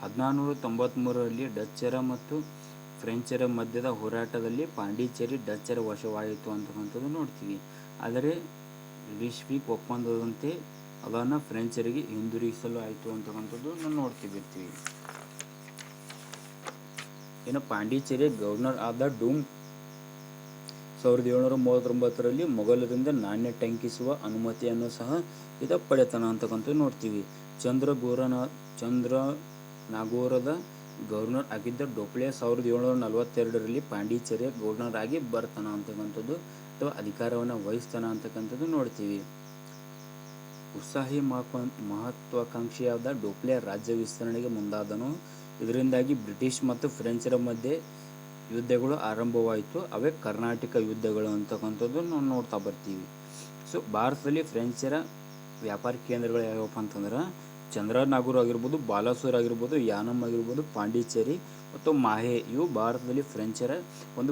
1693ರಲ್ಲಿ ಡಚ್ಚರ ಮತ್ತು ಫ್ರೆಂಚರ ಮಧ್ಯದ ಹೋರಾಟದಲ್ಲಿ ಪಾಂಡಿಚೇರಿ ಡಚ್ಚರ ವಶವಾಯಿತು ಅಂತಕ್ಕಂಥದ್ದು ನೋಡ್ತೀವಿ. ಆದರೆ ರಿಶ್ವಿಕ್ ಒಪ್ಪಂದದಂತೆ ಅದನ್ನು ಫ್ರೆಂಚರಿಗೆ ಹಿಂದಿರುಗಿಸಲು ಆಯಿತು ಅಂತಕ್ಕಂಥದ್ದು ನಾವು ನೋಡ್ತಿರ್ತೀವಿ. ಇನ್ನು ಪಾಂಡಿಚೇರಿಯ ಗವರ್ನರ್ ಆದ ಡೂಮ್ 1739ರಲ್ಲಿ ಮೊಘಲರಿಂದ ನಾಣ್ಯ ಟಂಕಿಸುವ ಅನುಮತಿಯನ್ನು ಸಹ ಇದ ಪಡೆತಾನ ಅಂತಕ್ಕಂಥದ್ದು ನೋಡ್ತೀವಿ. ಚಂದ್ರನಾಗೋರದ ಗವರ್ನರ್ ಆಗಿದ್ದ ಡೋಪ್ಲೆ 1742ರಲ್ಲಿ ಪಾಂಡಿಚೇರಿಯ ಗವರ್ನರ್ ಆಗಿ ಬರ್ತಾನ ಅಂತಕ್ಕಂಥದ್ದು ಅಥವಾ ಅಧಿಕಾರವನ್ನು ವಹಿಸ್ತಾನ ಅಂತಕ್ಕಂಥದ್ದು ನೋಡ್ತೀವಿ. ಉತ್ಸಾಹಿ ಮಹತ್ವಾಕಾಂಕ್ಷಿಯಾದ ಡೋಪ್ಲೆ ರಾಜ್ಯ ವಿಸ್ತರಣೆಗೆ ಮುಂದಾದನು. ಇದರಿಂದಾಗಿ ಬ್ರಿಟಿಷ್ ಮತ್ತು ಫ್ರೆಂಚರ ಮಧ್ಯೆ ಯುದ್ಧಗಳು ಆರಂಭವಾಯಿತು. ಅವೇ ಕರ್ನಾಟಕ ಯುದ್ಧಗಳು ಅಂತಕ್ಕಂಥದ್ದು ನಾವು ನೋಡ್ತಾ ಬರ್ತೀವಿ. ಸೊ ಭಾರತದಲ್ಲಿ ಫ್ರೆಂಚರ ವ್ಯಾಪಾರ ಕೇಂದ್ರಗಳು ಯಾವಪ್ಪ ಅಂತಂದ್ರೆ ಚಂದ್ರನಾಗೂರ್ ಆಗಿರ್ಬೋದು, ಬಾಲಾಸೂರ್ ಆಗಿರ್ಬೋದು, ಯಾನಮ್ ಆಗಿರ್ಬೋದು, ಪಾಂಡಿಚೇರಿ ಮತ್ತು ಮಾಹೆ ಇವು ಭಾರತದಲ್ಲಿ ಫ್ರೆಂಚರ ಒಂದು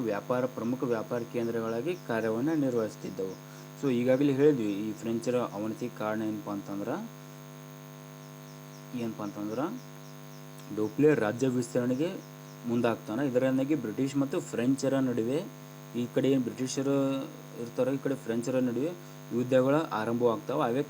ಪ್ರಮುಖ ವ್ಯಾಪಾರ ಕೇಂದ್ರಗಳಾಗಿ ಕಾರ್ಯವನ್ನು ನಿರ್ವಹಿಸ್ತಿದ್ದವು. ಸೊ ಈಗಾಗಲೇ ಹೇಳಿದ್ವಿ ಈ ಫ್ರೆಂಚರ ಅವನತಿಗೆ ಕಾರಣ ಏನಪ್ಪ ಅಂತಂದ್ರೆ ಡೋಪ್ಲೆ ರಾಜ್ಯ ವಿಸ್ತರಣೆಗೆ ಮುಂದಾಗ್ತಾನೆ. ಇದರಿಂದಾಗಿ ಬ್ರಿಟಿಷ್ ಮತ್ತು ಫ್ರೆಂಚರ ನಡುವೆ, ಈ ಕಡೆ ಏನು ಬ್ರಿಟಿಷರು ಇರ್ತಾರೆ, ಈ ಕಡೆ ಫ್ರೆಂಚರ ನಡುವೆ ಯುದ್ಧಗಳು ಆರಂಭವಾಗ್ತಾವೆ. ಅವೇ